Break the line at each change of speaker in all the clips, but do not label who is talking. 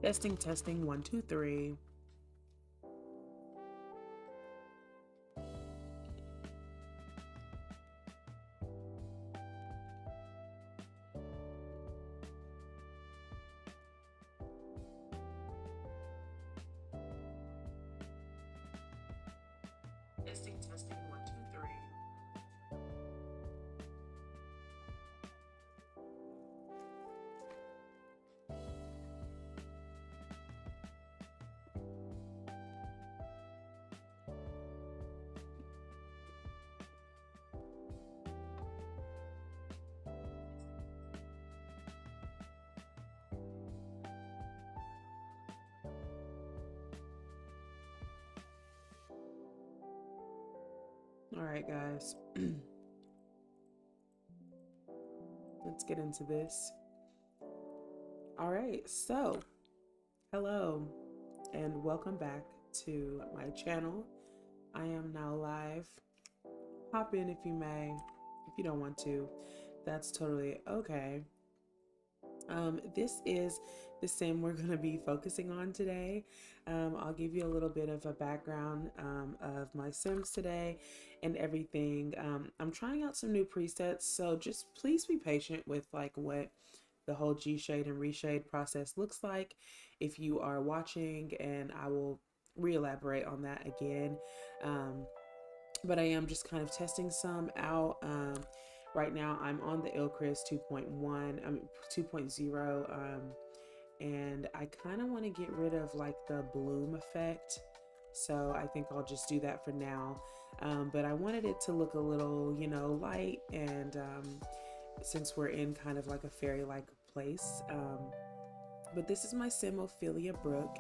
Testing, testing, 1, 2, 3. Testing, testing, 1, 2, 3. All right, guys. Let's get into this. All right, so hello and welcome back to my channel. I am now live. Hop in if you may. If you don't want to, that's totally okay. This is the sim we're going to be focusing on today. I'll give you a little bit of a background of my sims today and everything. I'm trying out some new presets, so just please be patient with like what the whole G shade and reshade process looks like if you are watching, and I will re-elaborate on that again. But I am just kind of testing some out. Right now I'm on the Ilcris 2.1, 2.0, and I kind of want to get rid of like the bloom effect. So I think I'll just do that for now. But I wanted it to look a little, you know, light, and since we're in kind of like a fairy-like place. But this is my sim Ophelia Brooke.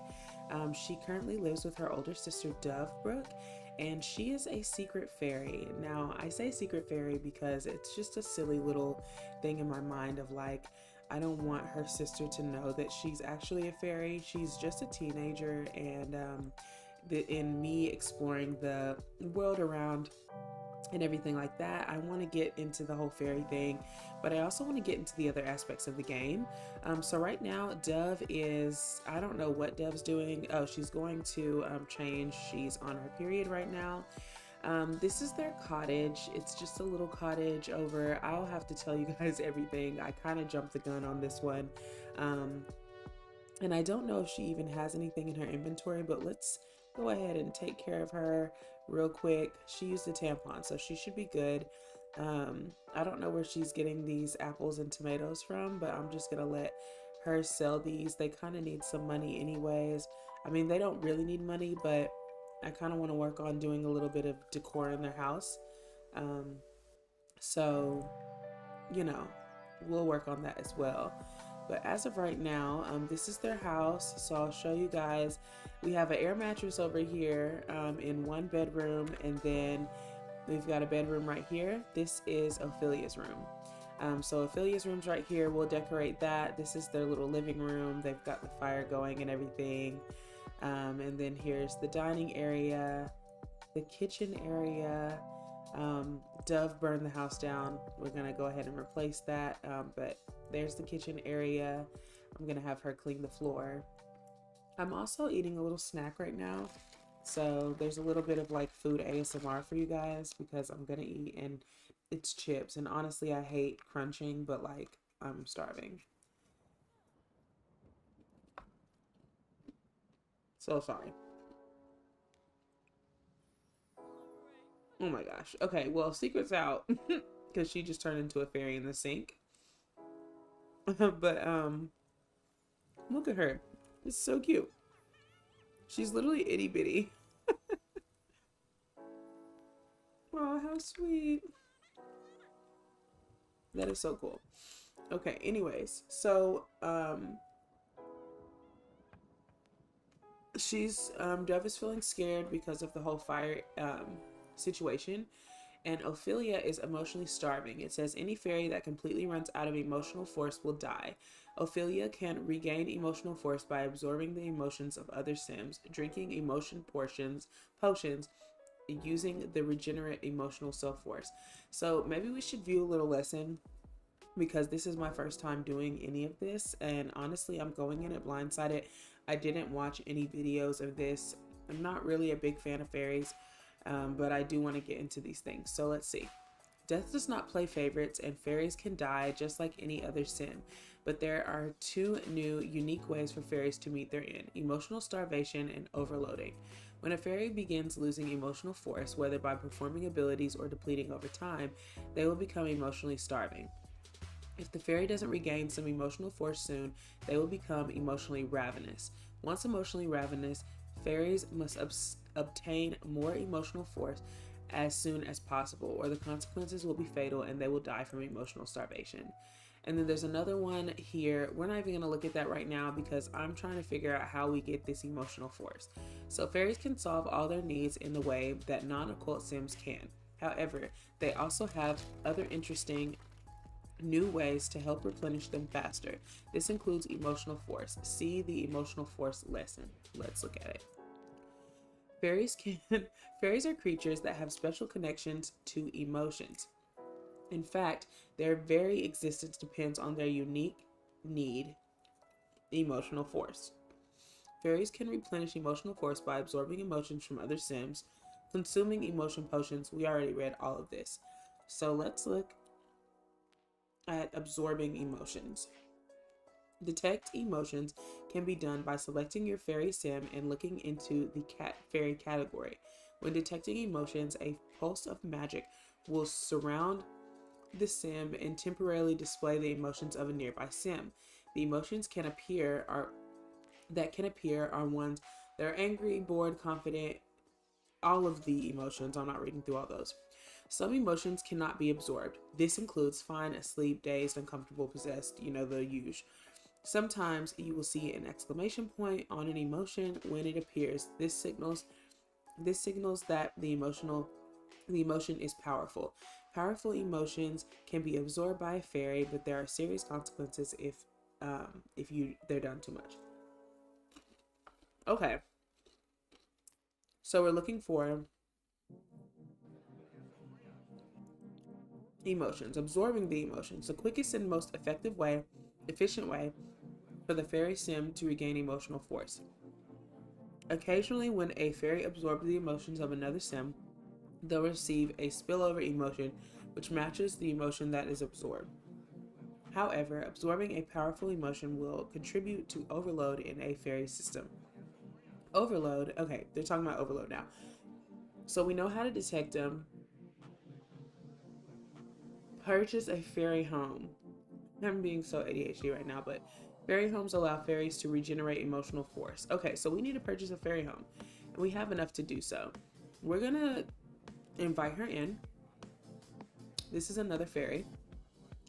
She currently lives with her older sister Dove Brooke, and she is a secret fairy. Now I say secret fairy because it's just a silly little thing in my mind of like, I don't want her sister to know that she's actually a fairy. She's just a teenager, and in me exploring the world around and everything like that, I want to get into the whole fairy thing, but I also want to get into the other aspects of the game. So right now Dove is, I don't know what Dove's doing. Oh, she's going to change. She's on her period right now. This is their cottage. It's just a little cottage over, I'll have to tell you guys everything. I kind of jumped the gun on this one. And I don't know if she even has anything in her inventory, but let's go ahead and take care of her real quick. She used a tampon, so she should be good. I don't know where she's getting these apples and tomatoes from, but I'm just gonna let her sell these. They kind of need some money anyways. I mean, they don't really need money, but I kind of want to work on doing a little bit of decor in their house. Um, so, you know, we'll work on that as well. But as of right now, this is their house. So I'll show you guys. We have an air mattress over here in one bedroom, and then we've got a bedroom right here. This is Ophelia's room. So Ophelia's room's right here. We'll decorate that. This is their little living room. They've got the fire going and everything. And then here's the dining area, the kitchen area. Dove burned the house down. We're gonna go ahead and replace that, but there's the kitchen area. I'm gonna have her clean the floor. I'm also eating a little snack right now, so there's a little bit of like food ASMR for you guys because I'm gonna eat, and it's chips, and honestly I hate crunching, but like I'm starving. So sorry. Oh my gosh. Okay, well, secret's out because she just turned into a fairy in the sink. But look at her. It's so cute. She's literally itty bitty. Oh, how sweet. That is so cool. Okay, anyways, so she's Dove is feeling scared because of the whole fire situation. And Ophelia is emotionally starving. It says any fairy that completely runs out of emotional force will die. Ophelia can regain emotional force by absorbing the emotions of other Sims, drinking potions, using the regenerate emotional self force. So maybe we should view a little lesson, because this is my first time doing any of this, and honestly I'm going in it blindsided. I didn't watch any videos of this. I'm not really a big fan of fairies, but I do want to get into these things. So let's see. Death does not play favorites, and fairies can die just like any other sim. But there are two new, unique ways for fairies to meet their end: emotional starvation and overloading. When a fairy begins losing emotional force, whether by performing abilities or depleting over time, they will become emotionally starving. If the fairy doesn't regain some emotional force soon, they will become emotionally ravenous. Once emotionally ravenous, fairies must obtain more emotional force as soon as possible, or the consequences will be fatal and they will die from emotional starvation. And then there's another one here. We're not even going to look at that right now because I'm trying to figure out how we get this emotional force. So fairies can solve all their needs in the way that non-occult sims can. However, they also have other interesting new ways to help replenish them faster. This includes emotional force. See the emotional force lesson. Let's look at it. Fairies are creatures that have special connections to emotions. In fact, their very existence depends on their unique need, emotional force. Fairies can replenish emotional force by absorbing emotions from other sims, consuming emotion potions. We already read all of this. So let's look at absorbing emotions. Detect emotions can be done by selecting your fairy sim and looking into the fairy category. When detecting emotions, a pulse of magic will surround the sim and temporarily display the emotions of a nearby sim. The emotions can appear are ones that are angry, bored, confident, all of the emotions. I'm not reading through all those. Some emotions cannot be absorbed. This includes fine, asleep, dazed, uncomfortable, possessed, the usual. Sometimes you will see an exclamation point on an emotion when it appears. This signals that the emotion is powerful. Powerful emotions can be absorbed by a fairy, but there are serious consequences if they're done too much. Okay. So we're looking for emotions, absorbing the emotions. The quickest and most efficient way for the fairy sim to regain emotional force. Occasionally, when a fairy absorbs the emotions of another sim, they'll receive a spillover emotion which matches the emotion that is absorbed. However, absorbing a powerful emotion will contribute to overload in a fairy system. Overload, okay, they're talking about overload now. So we know how to detect them. Purchase a fairy home. I'm being so ADHD right now, but fairy homes allow fairies to regenerate emotional force. Okay, so we need to purchase a fairy home, and we have enough to do so. We're gonna invite her in. This is another fairy.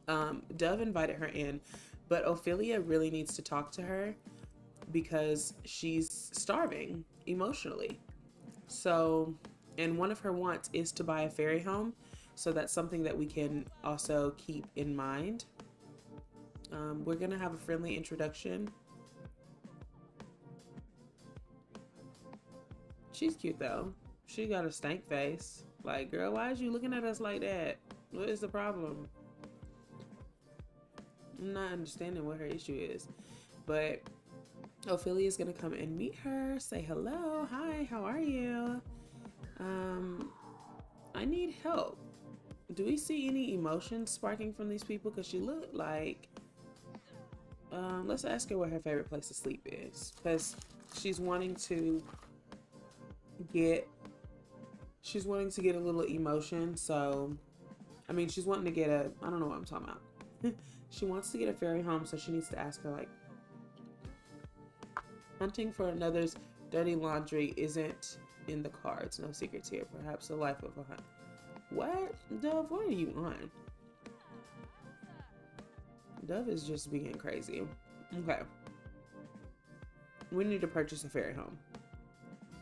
Dove invited her in, but Ophelia really needs to talk to her because she's starving emotionally. So, and one of her wants is to buy a fairy home. So that's something that we can also keep in mind. We're gonna have a friendly introduction. She's cute though. She got a stank face. Like, girl, why is you looking at us like that? What is the problem? I'm not understanding what her issue is. But Ophelia is gonna come and meet her, say hello, hi, how are you? I need help. Do we see any emotions sparking from these people? Because she looked like, let's ask her what her favorite place to sleep is. Because she's wanting to get a little emotion. So, I mean, she's wanting to get I don't know what I'm talking about. She wants to get a fairy home, so she needs to ask her, like, hunting for another's dirty laundry isn't in the cards. No secrets here. Perhaps the life of a hunt. What? Dove, what are you on? Dove is just being crazy. Okay. We need to purchase a fairy home.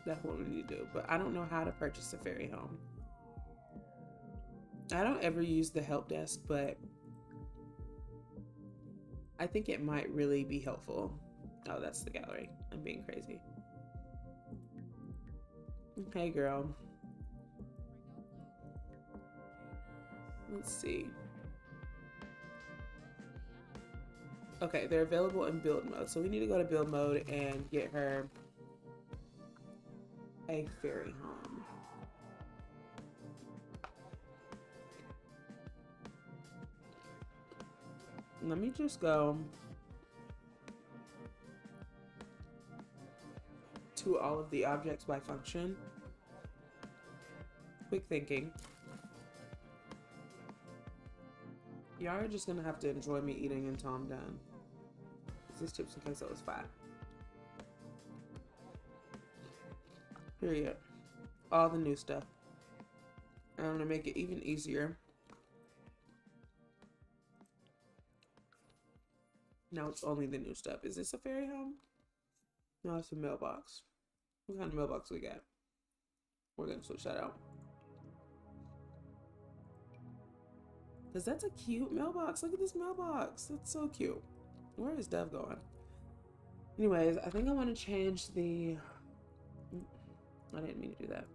That's what we need to do. But I don't know how to purchase a fairy home. I don't ever use the help desk, but I think it might really be helpful. Oh, that's the gallery. I'm being crazy. Hey, girl. Let's see. Okay, they're available in build mode. So we need to go to build mode and get her a fairy home. Let me just go to all of the objects by function. Quick thinking. Y'all are just gonna have to enjoy me eating until I'm done. This is chips and queso is fine. Period. All the new stuff. And I'm gonna make it even easier. Now it's only the new stuff. Is this a fairy home? No, it's a mailbox. What kind of mailbox we got? We're gonna switch that out. Because that's a cute mailbox. Look at this mailbox. That's so cute. Where is Dev going? Anyways, I think I want to change the... I didn't mean to do that.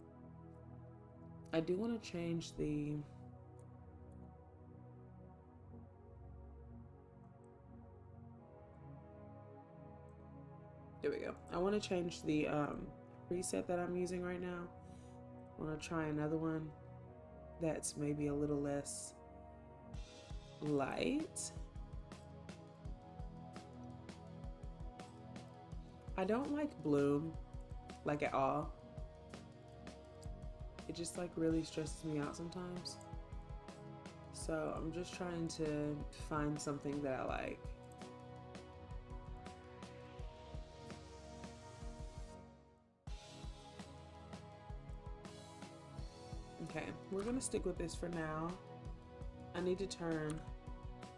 I do want to change the... There we go. I want to change the preset that I'm using right now. I want to try another one that's maybe a little less light. I don't like bloom, like at all. It just like really stresses me out sometimes. So I'm just trying to find something that I like. Okay, we're gonna stick with this for now. I need to turn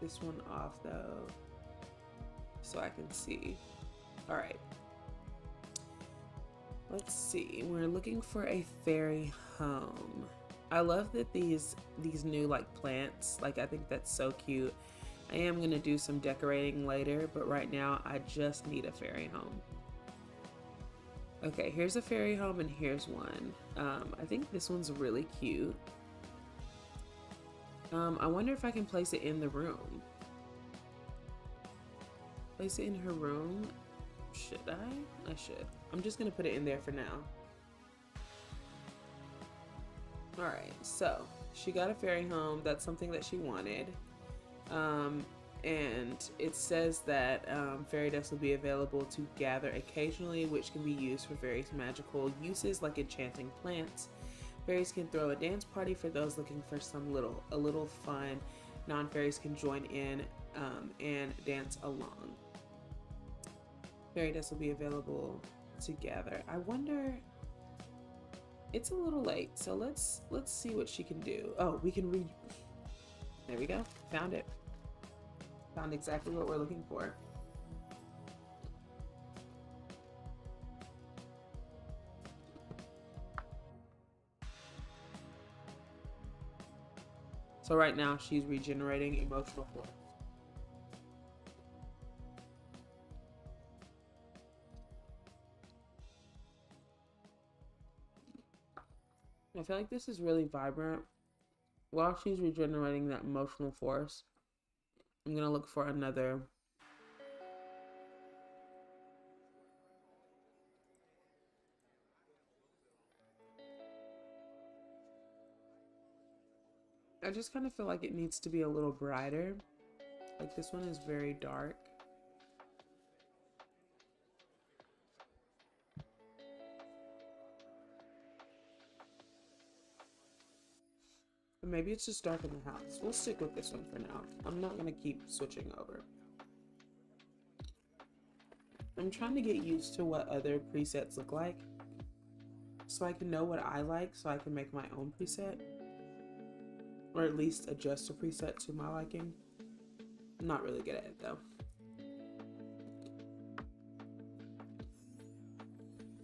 this one off though, so I can see. All right. Let's see. We're looking for a fairy home. I love that these new like plants. Like I think that's so cute. I am gonna do some decorating later, but right now I just need a fairy home. Okay, here's a fairy home and here's one. I think this one's really cute. I wonder if I can place it in the room. Place it in her room. Should I? I should. I'm just gonna put it in there for now. All right, so she got a fairy home. That's something that she wanted. And it says that fairy dust will be available to gather occasionally, which can be used for various magical uses like enchanting plants. Fairies can throw a dance party for those looking for a little fun. Non-fairies can join in and dance along. Fairy dust will be available to gather. I wonder. It's a little late, so let's see what she can do. Oh, we can read. There we go. Found it. Found exactly what we're looking for. So right now she's regenerating emotional force. I feel like this is really vibrant. While she's regenerating that emotional force, I'm gonna look for another. I just kind of feel like it needs to be a little brighter. Like this one is very dark. But maybe it's just dark in the house. We'll stick with this one for now. I'm not gonna keep switching over. I'm trying to get used to what other presets look like, so I can know what I like, so I can make my own preset, or at least adjust a preset to my liking. I'm not really good at it though.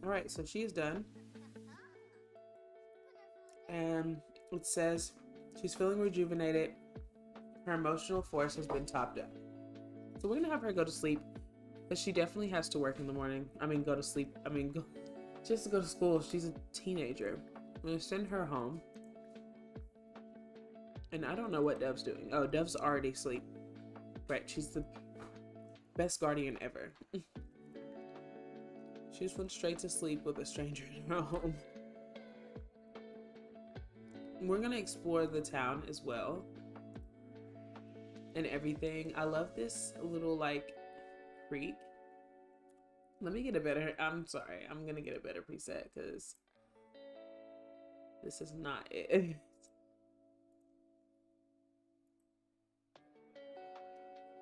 All right, so she is done, and it says She's feeling rejuvenated. Her emotional force has been topped up. So we're gonna have her go to sleep, but she definitely has to work in the morning. I mean, go to sleep. I mean, just to go to school. She's a teenager. I'm gonna send her home. And I don't know what Dove's doing. Oh, Dove's already asleep. Right, she's the best guardian ever. She just went straight to sleep with a stranger in her home. We're gonna explore the town as well. And everything. I love this little like creek. Let me get a better, I'm sorry, I'm gonna get a better preset because this is not it.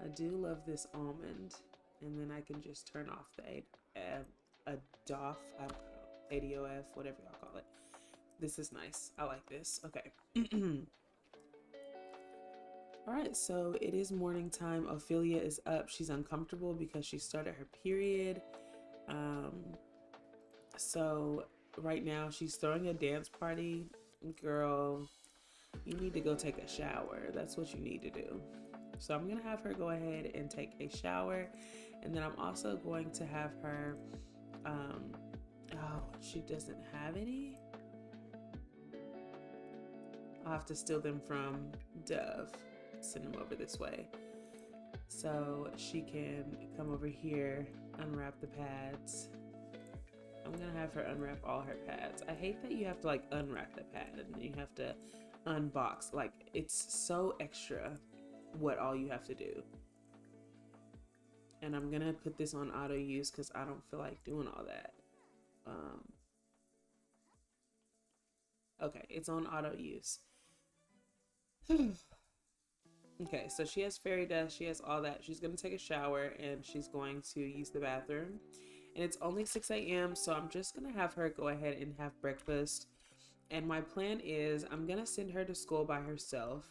I do love this almond, and then I can just turn off the ADOF, I don't know, ADOF, whatever y'all call it. This is nice. I like this. Okay. All right, so it is morning time. Ophelia is up. She's uncomfortable because she started her period. So right now she's throwing a dance party. Girl, you need to go take a shower. That's what you need to do. So I'm gonna have her go ahead and take a shower, and then I'm also going to have her oh, she doesn't have any. I'll have to steal them from Dove, send them over this way so she can come over here, unwrap the pads. I'm gonna have her unwrap all her pads. I hate that you have to like unwrap the pad and then you have to unbox. Like, it's so extra what all you have to do. And I'm gonna put this on auto use because I don't feel like doing all that. Okay, it's on auto use. Okay, so she has fairy dust, she has all that. She's gonna take a shower and she's going to use the bathroom. And it's only 6 a.m. so I'm just gonna have her go ahead and have breakfast. And my plan is I'm gonna send her to school by herself.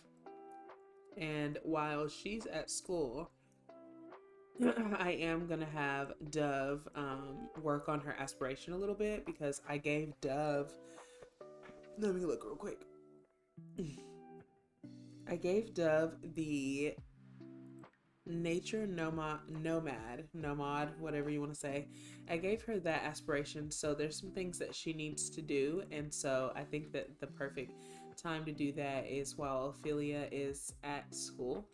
And while she's at school, I am gonna have Dove work on her aspiration a little bit because I gave Dove, let me look real quick. I gave Dove the nature nomad, whatever you want to say. I gave her that aspiration, so there's some things that she needs to do, and so I think that the perfect time to do that is while Ophelia is at school.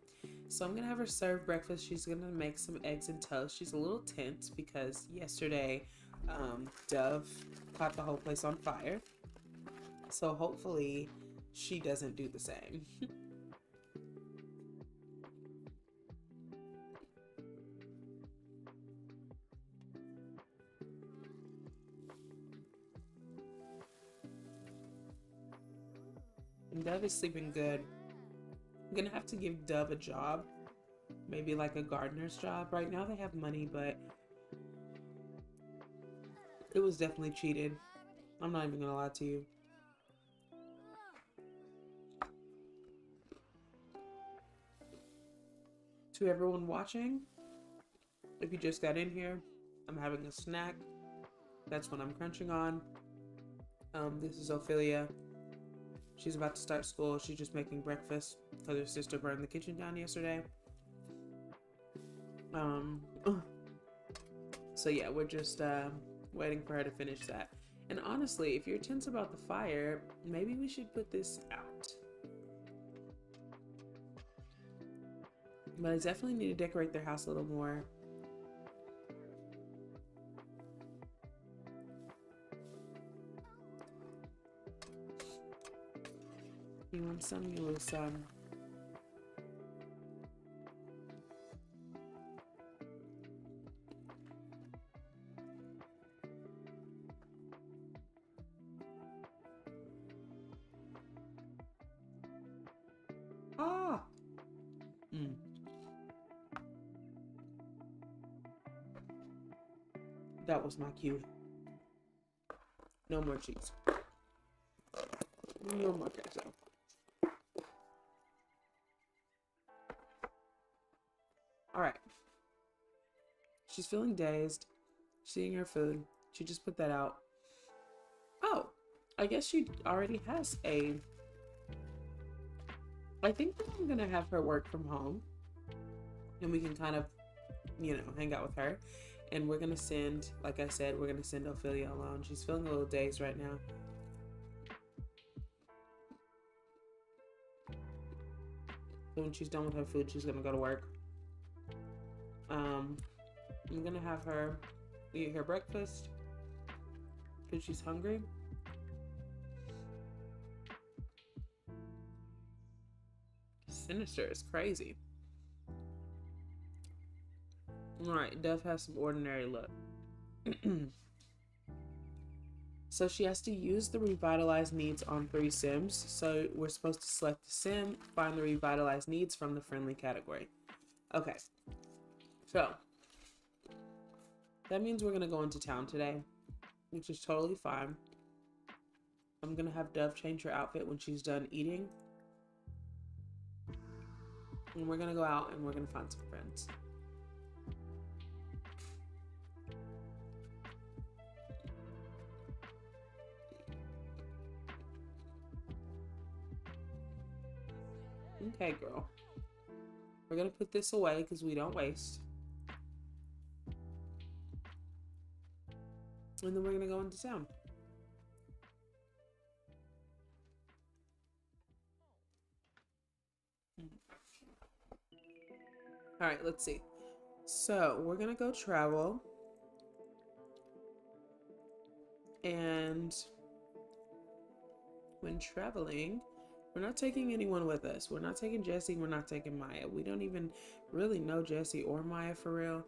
So I'm gonna have her serve breakfast. She's gonna make some eggs and toast. She's a little tense because yesterday Dove caught the whole place on fire, so hopefully she doesn't do the same. And Dove is sleeping good. I'm gonna have to give Dove a job, maybe like a gardener's job. Right now they have money, but it was definitely cheated. I'm not even gonna lie to you. To everyone watching, if you just got in here, I'm having a snack. That's what I'm crunching on. This is Ophelia. She's about to start school. She's just making breakfast because her sister burned the kitchen down yesterday. So yeah, we're just waiting for her to finish that. And honestly, if you're tense about the fire, maybe we should put this out. But I definitely need to decorate their house a little more. You want some, you lose some. Ah! That was my cue. No more cheese. No more queso. All right. She's feeling dazed. She's eating her food. She just put that out. Oh, I guess she already has a I think that I'm gonna have her work from home, and we can kind of, hang out with her. And we're gonna send, like I said, we're gonna send Ophelia alone. She's feeling a little dazed right now. So when she's done with her food, she's gonna go to work. I'm gonna have her eat her breakfast because she's hungry. Sinister is crazy. All right, Dove has some ordinary luck. So she has to use the revitalized needs on 3 Sims. So we're supposed to select the Sim, find the revitalized needs from the friendly category. Okay, so that means we're gonna go into town today, which is totally fine. I'm gonna have Dove change her outfit when she's done eating. And we're gonna go out and we're gonna find some friends. Okay, girl. We're gonna put this away because we don't waste. And then we're gonna go into town. All right, let's see. So we're gonna go travel. And when traveling, we're not taking anyone with us. We're not taking Jesse. We're not taking Maya. We don't even really know Jesse or Maya for real.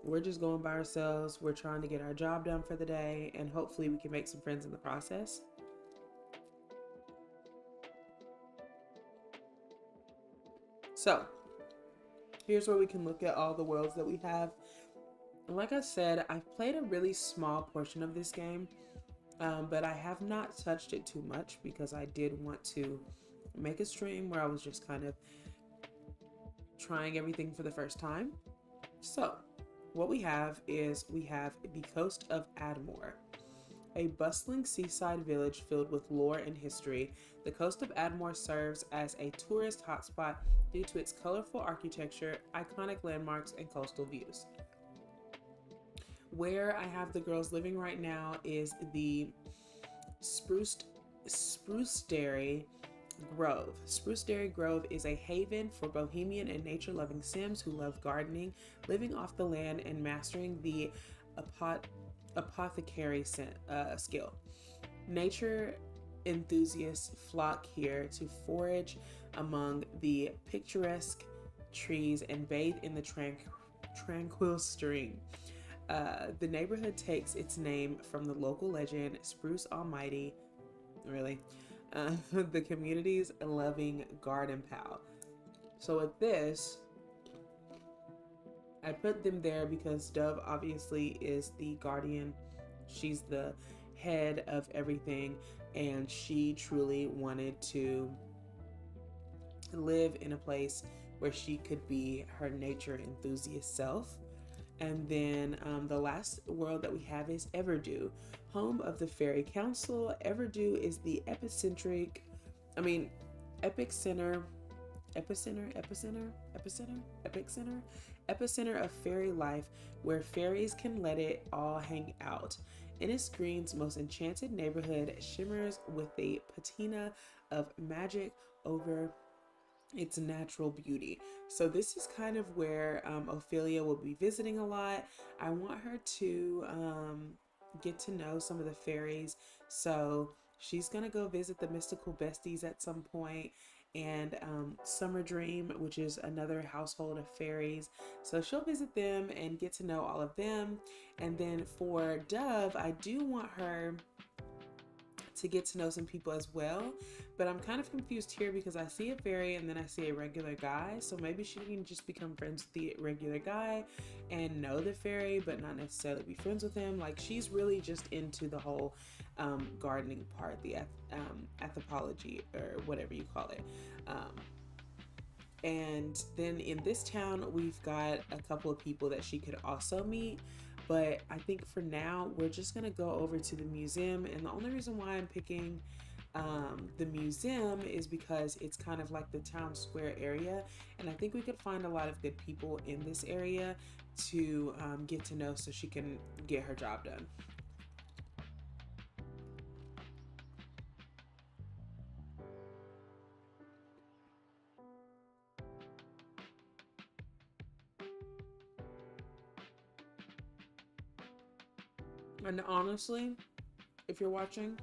We're just going by ourselves. We're trying to get our job done for the day, and hopefully we can make some friends in the process. So here's where we can look at all the worlds that we have. And like I said, I've played a really small portion of this game, but I have not touched it too much because I did want to make a stream where I was just kind of trying everything for the first time. So what we have is we have the coast of Admore, a bustling seaside village filled with lore and history. The coast of Admore serves as a tourist hotspot due to its colorful architecture, iconic landmarks, and coastal views. Where I have the girls living right now is the Spruceberry Grove. Spruceberry Grove is a haven for bohemian and nature-loving Sims who love gardening, living off the land, and mastering the apothecary skill. Nature enthusiasts flock here to forage among the picturesque trees and bathe in the tranquil stream. The neighborhood takes its name from the local legend, Spruce Almighty, really, the community's loving garden pal. So with this, I put them there because Dove obviously is the guardian. She's the head of everything, and she truly wanted to live in a place where she could be her nature enthusiast self. And then the last world that we have is Everdew, home of the Fairy Council. Everdew is the epicenter of fairy life, where fairies can let it all hang out. Innis Green's most enchanted neighborhood shimmers with a patina of magic over its natural beauty. So this is kind of where Ophelia will be visiting a lot. I want her to get to know some of the fairies. So she's gonna go visit the mystical besties at some point, and Summer Dream, which is another household of fairies. So she'll visit them and get to know all of them. And then for Dove, I do want her to get to know some people as well, but I'm kind of confused here because I see a fairy and then I see a regular guy. So maybe she can just become friends with the regular guy and know the fairy, but not necessarily be friends with him. Like, she's really just into the whole gardening part, the anthropology, or whatever you call it. And then in this town, we've got a couple of people that she could also meet. But I think for now, we're just going to go over to the museum. And the only reason why I'm picking The museum is because it's kind of like the town square area, and I think we could find a lot of good people in this area to get to know so she can get her job done. And honestly, if you're watching,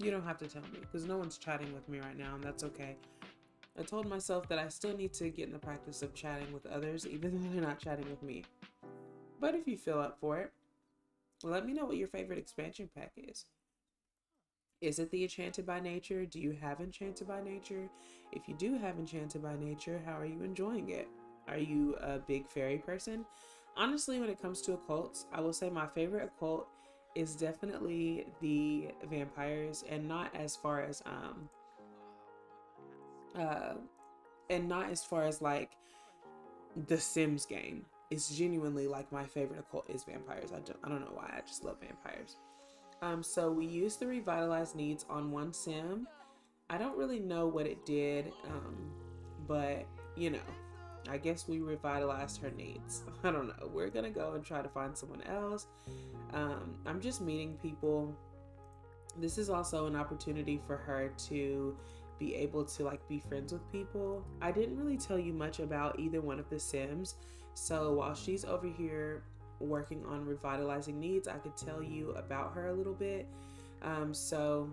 you don't have to tell me because no one's chatting with me right now, and that's okay. I told myself that I still need to get in the practice of chatting with others, even though they're not chatting with me. But if you feel up for it, let me know what your favorite expansion pack is. Is it the Enchanted by Nature? Do you have Enchanted by Nature? If you do have Enchanted by Nature, how are you enjoying it? Are you a big fairy person? Honestly, when it comes to occults, I will say my favorite occult is definitely the vampires, and not as far as uh and not as far as like the Sims game. It's genuinely like my favorite occult is vampires. I don't know why, I just love vampires. So we used the revitalize needs on one sim. I don't really know what it did, but you know, I guess we revitalized her needs. I don't know. We're gonna go and try to find someone else. I'm just meeting people. This is also an opportunity for her to be able to like be friends with people. I didn't really tell you much about either one of the Sims. So while she's over here working on revitalizing needs, I could tell you about her a little bit. So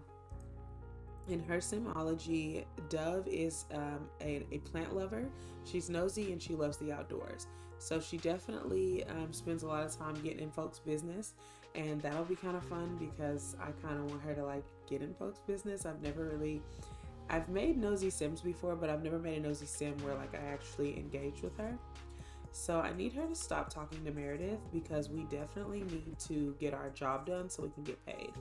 in her simology, Dove is a plant lover. She's nosy and she loves the outdoors. So she definitely spends a lot of time getting in folks' business, and that'll be kind of fun because I kind of want her to like get in folks' business. I've made nosy sims before, but I've never made a nosy sim where like I actually engage with her. So I need her to stop talking to Meredith because we definitely need to get our job done so we can get paid.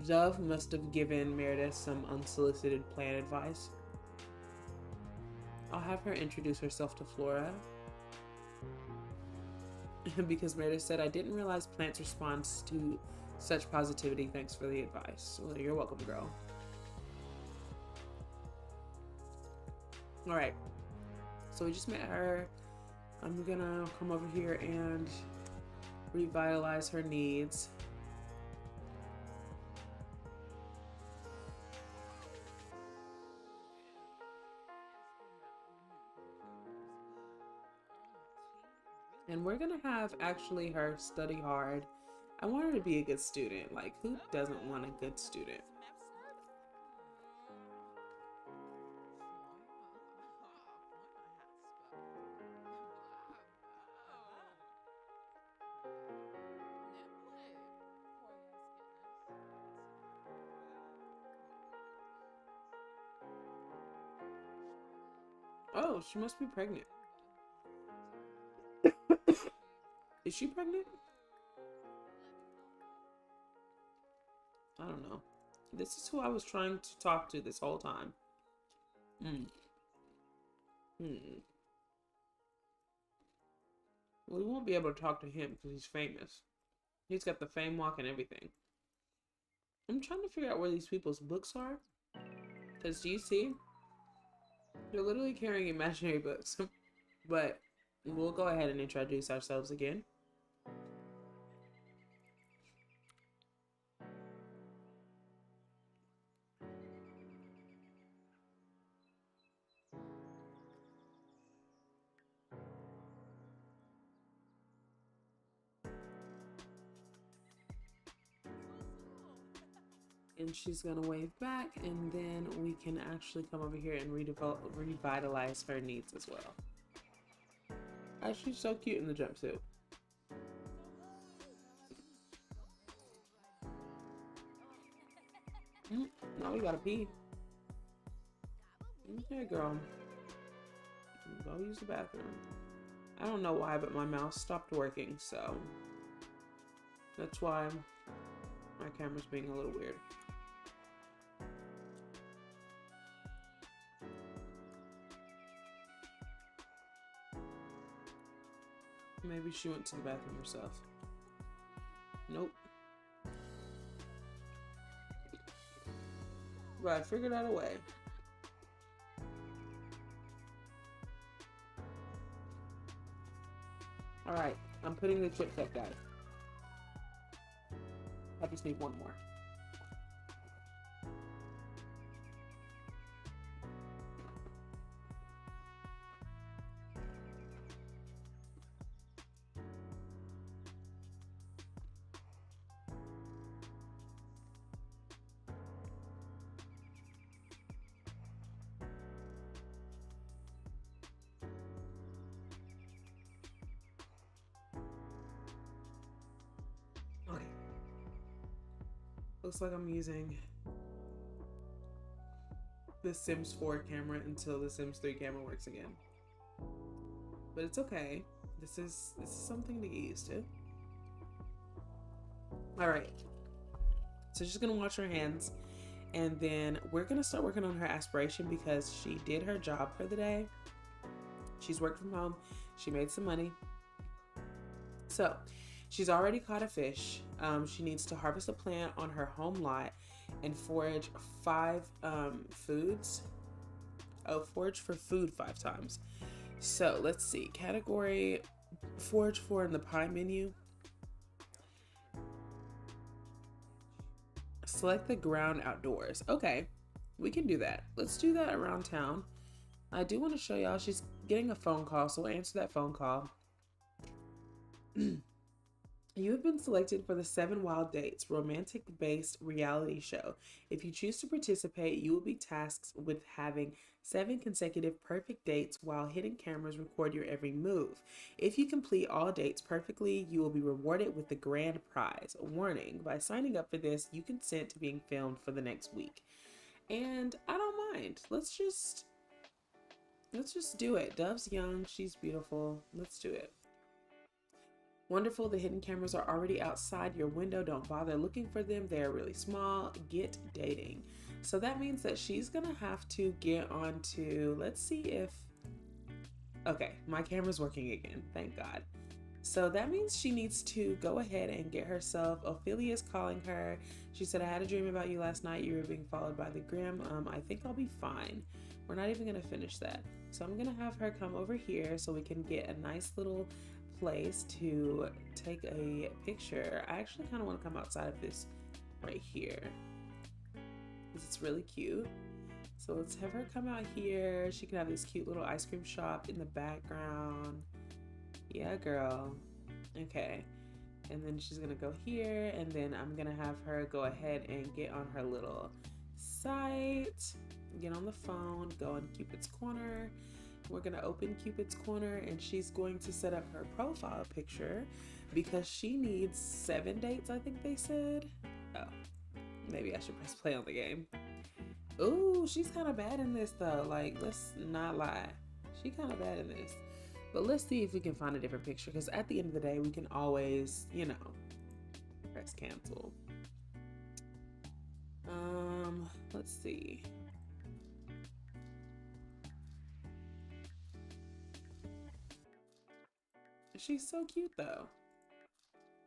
Dove must have given Meredith some unsolicited plant advice. I'll have her introduce herself to Flora because Meredith said, I didn't realize plants respond to such positivity. Thanks for the advice. Well, you're welcome, girl. All right. So we just met her. I'm gonna come over here and revitalize her needs. And we're gonna have actually her study hard. I want her to be a good student. Like, who doesn't want a good student? Oh, she must be pregnant. Is she pregnant? I don't know. This is who I was trying to talk to this whole time. Hmm. Hmm. We won't be able to talk to him because he's famous. He's got the fame walk and everything. I'm trying to figure out where these people's books are. Because do you see? They're literally carrying imaginary books. But we'll go ahead and introduce ourselves again. And she's gonna wave back, and then we can actually come over here and revitalize her needs as well. Oh, she's so cute in the jumpsuit. Now we gotta pee. Okay, girl. Go use the bathroom. I don't know why, but my mouse stopped working, so that's why my camera's being a little weird. Maybe she went to the bathroom herself. Nope. But I figured out a way. Alright, I'm putting the chips up, guys. I just need one more. Okay. Looks like I'm using the Sims 4 camera until the Sims 3 camera works again. But it's okay. This is something to get used to. Alright. So she's gonna wash her hands, and then we're gonna start working on her aspiration because she did her job for the day. She's worked from home. She made some money. So she's already caught a fish. She needs to harvest a plant on her home lot and forage 5 foods. Oh, forage for food 5 times. So let's see. Category forage for in the pie menu. Select the ground outdoors. Okay, we can do that. Let's do that around town. I do want to show y'all she's getting a phone call, so we'll answer that phone call. You have been selected for the 7 Wild Dates romantic-based reality show. If you choose to participate, you will be tasked with having 7 consecutive perfect dates while hidden cameras record your every move. If you complete all dates perfectly, you will be rewarded with the grand prize. Warning, by signing up for this, you consent to being filmed for the next week. And I don't mind. Let's just do it. Dove's young, she's beautiful. Let's do it. Wonderful, the hidden cameras are already outside your window. Don't bother looking for them. They're really small. Get dating. So that means that she's gonna have to get on to, let's see if, okay, my camera's working again, thank God. So that means she needs to go ahead and get herself, Ophelia's calling her. She said, I had a dream about you last night. You were being followed by the Grim. I think I'll be fine. We're not even gonna finish that. So I'm gonna have her come over here so we can get a nice little place to take a picture. I actually kind of want to come outside of this right here because it's really cute. So let's have her come out here. She can have this cute little ice cream shop in the background. Yeah, girl. Okay. And then she's gonna go here, and then I'm gonna have her go ahead and get on her little site, get on the phone, go in Cupid's Corner. We're gonna open Cupid's Corner, and she's going to set up her profile picture because she needs 7 dates, I think they said. Oh, maybe I should press play on the game. Ooh, she's kind of bad in this though. Like, let's not lie. She kind of bad in this. But let's see if we can find a different picture, because at the end of the day, we can always, you know, press cancel. Let's see. She's so cute though.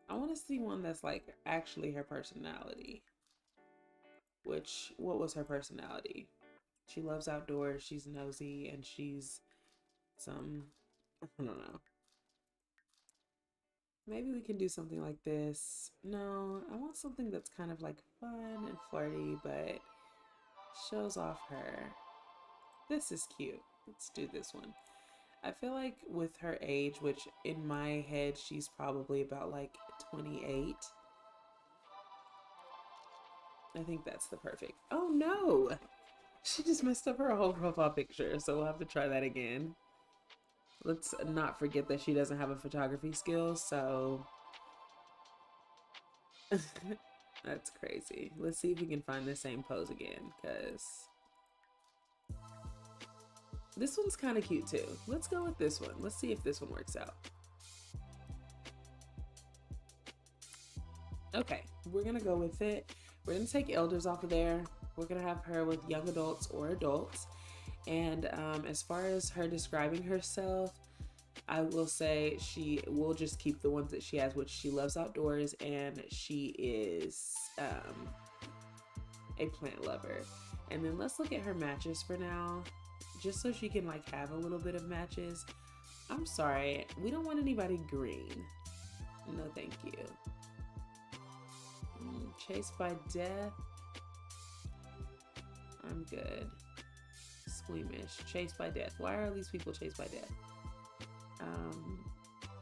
I want to see one that's like actually her personality. Which, what was her personality? She loves outdoors, she's nosy, and she's some, I don't know. Maybe we can do something like this. No, I want something that's kind of like fun and flirty, but shows off her. This is cute. Let's do this one. I feel like with her age, which in my head, she's probably about like 28. I think that's the perfect. Oh no! She just messed up her whole profile picture, so we'll have to try that again. Let's not forget that she doesn't have a photography skill, so that's crazy. Let's see if we can find the same pose again, because this one's kind of cute too. Let's go with this one. Let's see if this one works out. Okay, we're gonna go with it. We're gonna take elders off of there. We're gonna have her with young adults or adults. And as far as her describing herself, I will say she will just keep the ones that she has, which she loves outdoors and she is a plant lover. And then let's look at her matches for now, just so she can like have a little bit of matches. I'm sorry, we don't want anybody green. No, thank you. Chased by death. I'm good. Squeamish. Chased by death. Why are these people chased by death?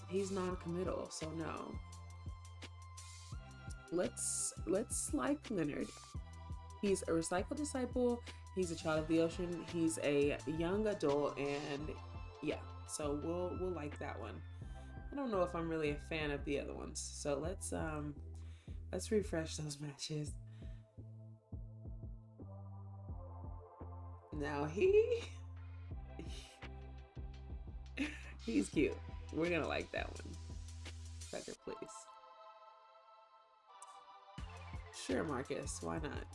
He's non-committal, so no. Let's like Leonard. He's a recycled disciple. He's a child of the ocean. He's a young adult, and yeah, so we'll like that one. I don't know if I'm really a fan of the other ones, so let's refresh those matches. Now he's cute. We're gonna like that one. Becker, please. Sure, Marcus. Why not?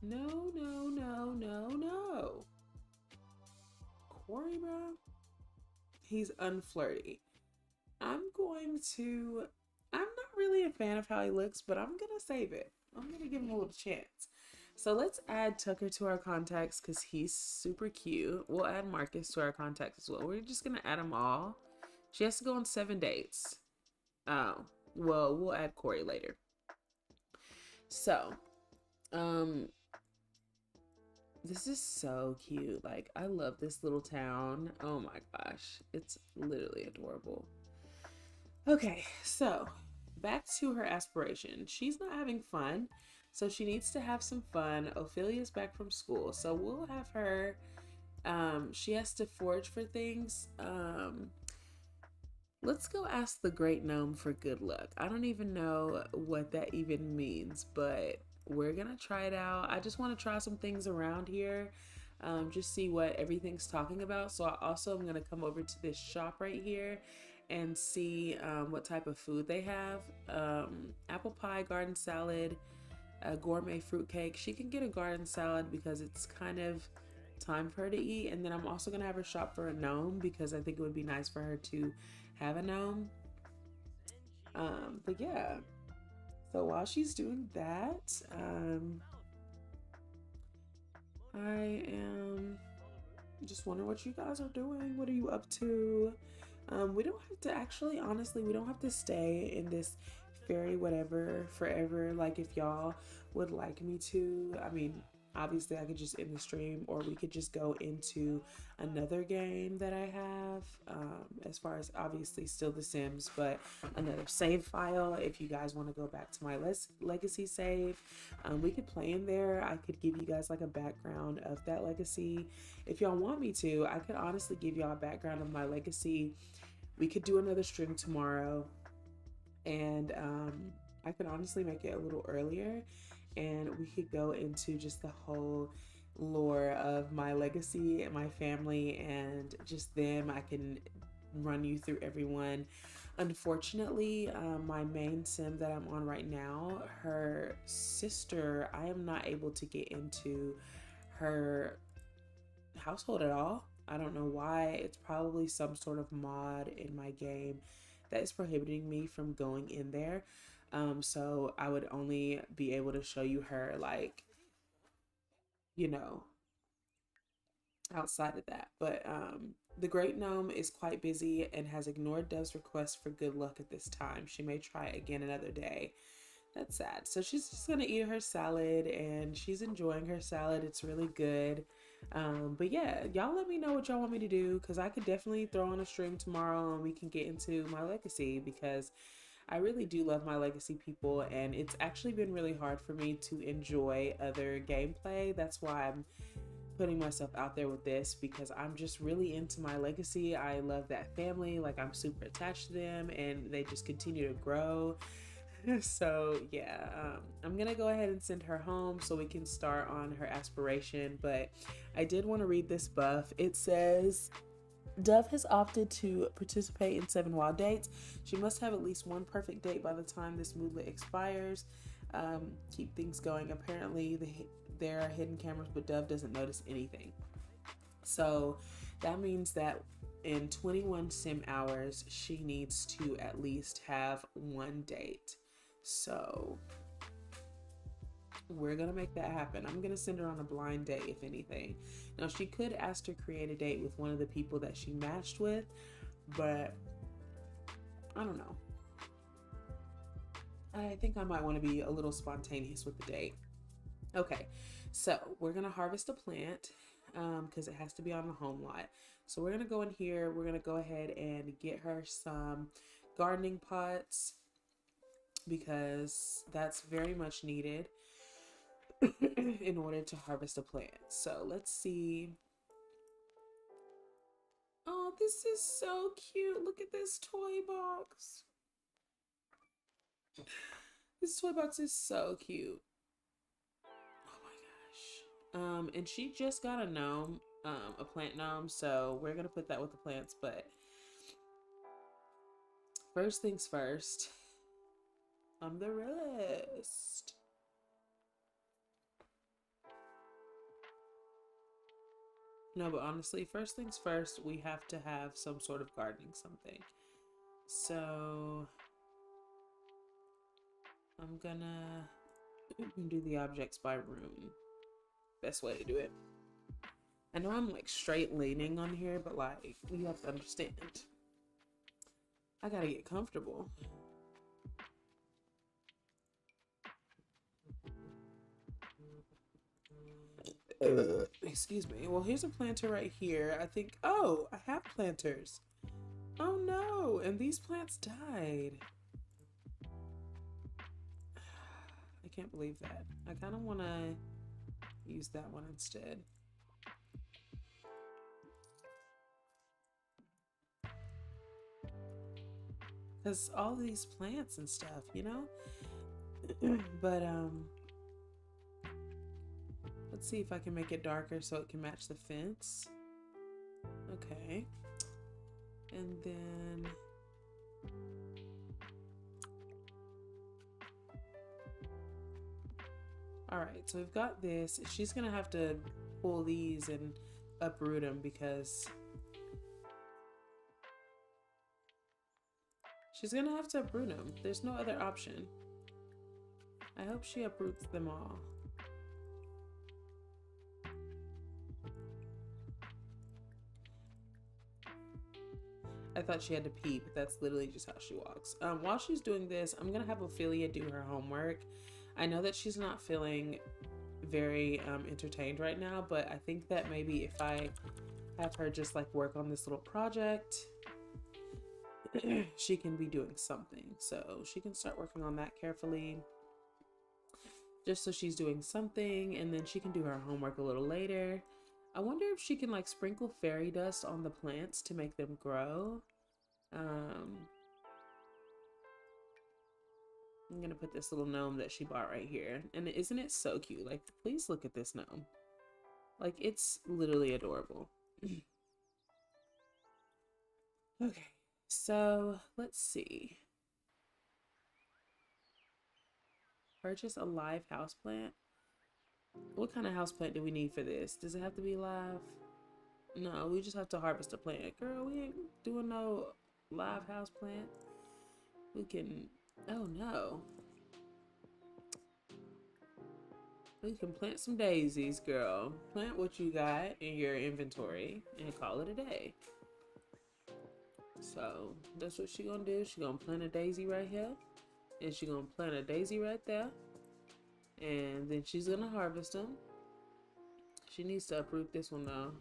No. No. Corey, bro. He's unflirty. I'm not really a fan of how he looks, but I'm gonna save it. I'm gonna give him a little chance. So let's add Tucker to our contacts because he's super cute. We'll add Marcus to our contacts as well. We're just gonna add them all. She has to go on 7 dates. Oh, well, we'll add Corey later. So, this is so cute. Like, I love this little town. Oh my gosh, it's literally adorable. Okay, so back to her aspiration. She's not having fun, so she needs to have some fun. Ophelia's back from school, so we'll have her. She has to forage for things. Let's go ask the great gnome for good luck. I don't even know what that even means, but we're gonna try it out. I just want to try some things around here, just see what everything's talking about. So I also am gonna come over to this shop right here and see what type of food they have. Apple pie, garden salad, a gourmet fruitcake. She can get a garden salad because it's kind of time for her to eat. And then I'm also gonna have her shop for a gnome because I think it would be nice for her to have a gnome. But yeah, so while she's doing that, I am just wondering what you guys are doing. What are you up to? We don't have to actually, honestly, we don't have to stay in this fairy whatever forever. Like, if y'all would like me to, I mean, obviously I could just end the stream, or we could just go into another game that I have, as far as obviously still The Sims, but another save file. If you guys want to go back to my legacy save, we could play in there. I could give you guys like a background of that legacy. If y'all want me to, I could honestly give y'all a background of my legacy. We could do another stream tomorrow, and I could honestly make it a little earlier, and we could go into just the whole lore of my legacy and my family and just them. I can run you through everyone. Unfortunately, my main sim that I'm on right now, her sister, I am not able to get into her household at all. I don't know why. It's probably some sort of mod in my game that is prohibiting me from going in there. So I would only be able to show you her, like, you know, outside of that. But the Great Gnome is quite busy and has ignored Dove's request for good luck at this time. She may try again another day. That's sad. So she's just gonna eat her salad, and she's enjoying her salad. It's really good. But yeah, y'all let me know what y'all want me to do, because I could definitely throw on a stream tomorrow and we can get into my legacy, because I really do love my legacy, people, and it's actually been really hard for me to enjoy other gameplay. That's why I'm putting myself out there with this, because I'm just really into my legacy. I love that family. Like, I'm super attached to them, and they just continue to grow. So yeah, I'm gonna go ahead and send her home so we can start on her aspiration. But I did want to read this buff. It says, Dove has opted to participate in 7 wild dates. She must have at least one perfect date by the time this moodlet expires. Keep things going. Apparently, there are hidden cameras, but Dove doesn't notice anything. So that means that in 21 sim hours, she needs to at least have one date. So we're gonna make that happen. I'm gonna send her on a blind date, if anything. Now, she could ask to create a date with one of the people that she matched with, but I don't know. I think I might want to be a little spontaneous with the date. Okay, so we're gonna harvest a plant because it has to be on the home lot. So we're gonna go in here. We're gonna go ahead and get her some gardening pots because that's very much needed in order to harvest a plant. So let's see. Oh, this is so cute. Look at this toy box. This toy box is so cute. Oh my gosh. And she just got a gnome, a plant gnome, so we're gonna put that with the plants, but first things first, on the list. No, but honestly, first things first, we have to have some sort of gardening something. So I'm gonna do the objects by room. Best way to do it. I know I'm like straight leaning on here, but like you have to understand. I gotta get comfortable. Excuse me. Well, here's a planter right here. I think, oh, I have planters. Oh no, and these plants died. I can't believe that. I kind of want to use that one instead. Because all these plants and stuff, you know? But, let's see if I can make it darker so it can match the fence. Okay. And then all right, so we've got this. She's gonna have to pull these and uproot them because she's gonna have to uproot them. There's no other option. I hope she uproots them all. I thought she had to pee, but that's literally just how she walks. While she's doing this, I'm gonna have Ophelia do her homework. I know that she's not feeling very entertained right now, but I think that maybe if I have her just like work on this little project, she can be doing something. So she can start working on that carefully, just so she's doing something, and then she can do her homework a little later. I wonder if she can like sprinkle fairy dust on the plants to make them grow. I'm gonna put this little gnome that she bought right here. And isn't it so cute? Like, please look at this gnome. Like, it's literally adorable. Okay, so let's see. Purchase a live houseplant. What kind of houseplant do we need for this? Does it have to be live? No, we just have to harvest a plant. Girl, we ain't doing no live houseplant. We can, oh no. We can plant some daisies, girl. Plant what you got in your inventory and call it a day. So that's what she gonna do. She gonna plant a daisy right here, and she gonna plant a daisy right there, and then she's gonna harvest them. She needs to uproot this one though.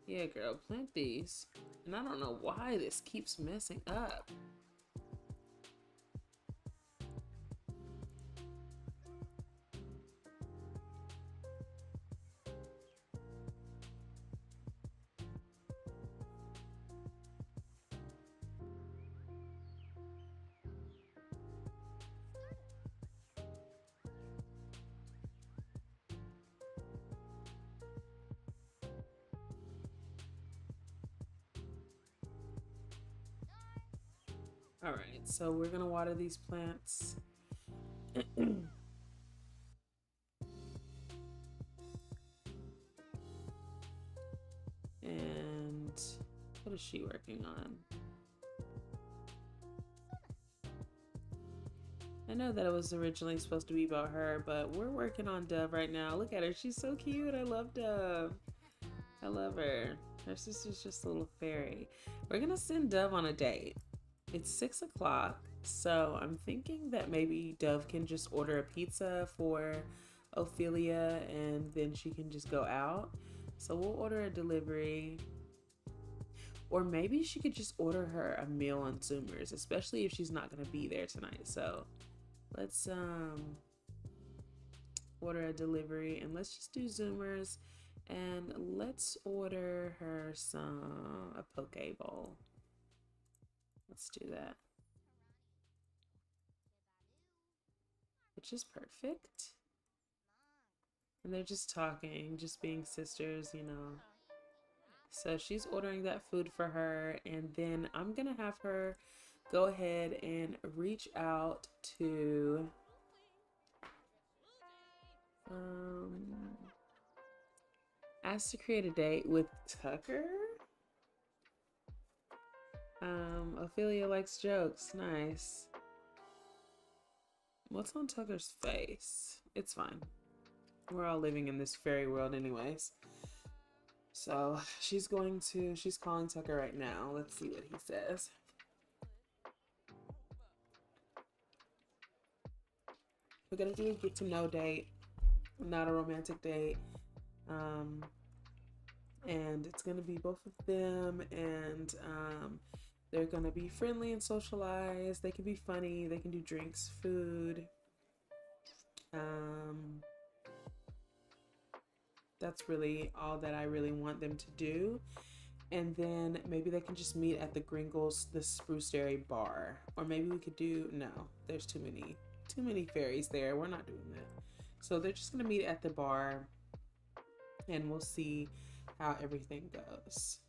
Yeah, girl, plant these. And I don't know why this keeps messing up. All right, so we're gonna water these plants. And what is she working on? I know that it was originally supposed to be about her, but we're working on Dove right now. Look at her. She's so cute. I love Dove. I love her. Her sister's just a little fairy. We're going to send Dove on a date. It's 6 o'clock, so I'm thinking that maybe Dove can just order a pizza for Ophelia and then she can just go out. So we'll order a delivery. Or maybe she could just order her a meal on Zoomers, especially if she's not going to be there tonight. So let's order a delivery and let's just do Zoomers and let's order her a poke bowl. Let's do that. Which is perfect. And they're just talking, just being sisters, you know. So she's ordering that food for her, and then I'm gonna have her go ahead and reach out to ask to create a date with Tucker. Ophelia likes jokes. Nice. What's on Tucker's face? It's fine. We're all living in this fairy world anyways. So she's calling Tucker right now. Let's see what he says. We're gonna do a get to know date, not a romantic date. And it's gonna be both of them, and they're gonna be friendly and socialize. They can be funny, they can do drinks, food. That's really all that I really want them to do. And then maybe they can just meet at the Gringles, the Spruce Dairy bar. Or maybe we could do, no, there's too many fairies there. We're not doing that. So they're just gonna meet at the bar and we'll see how everything goes.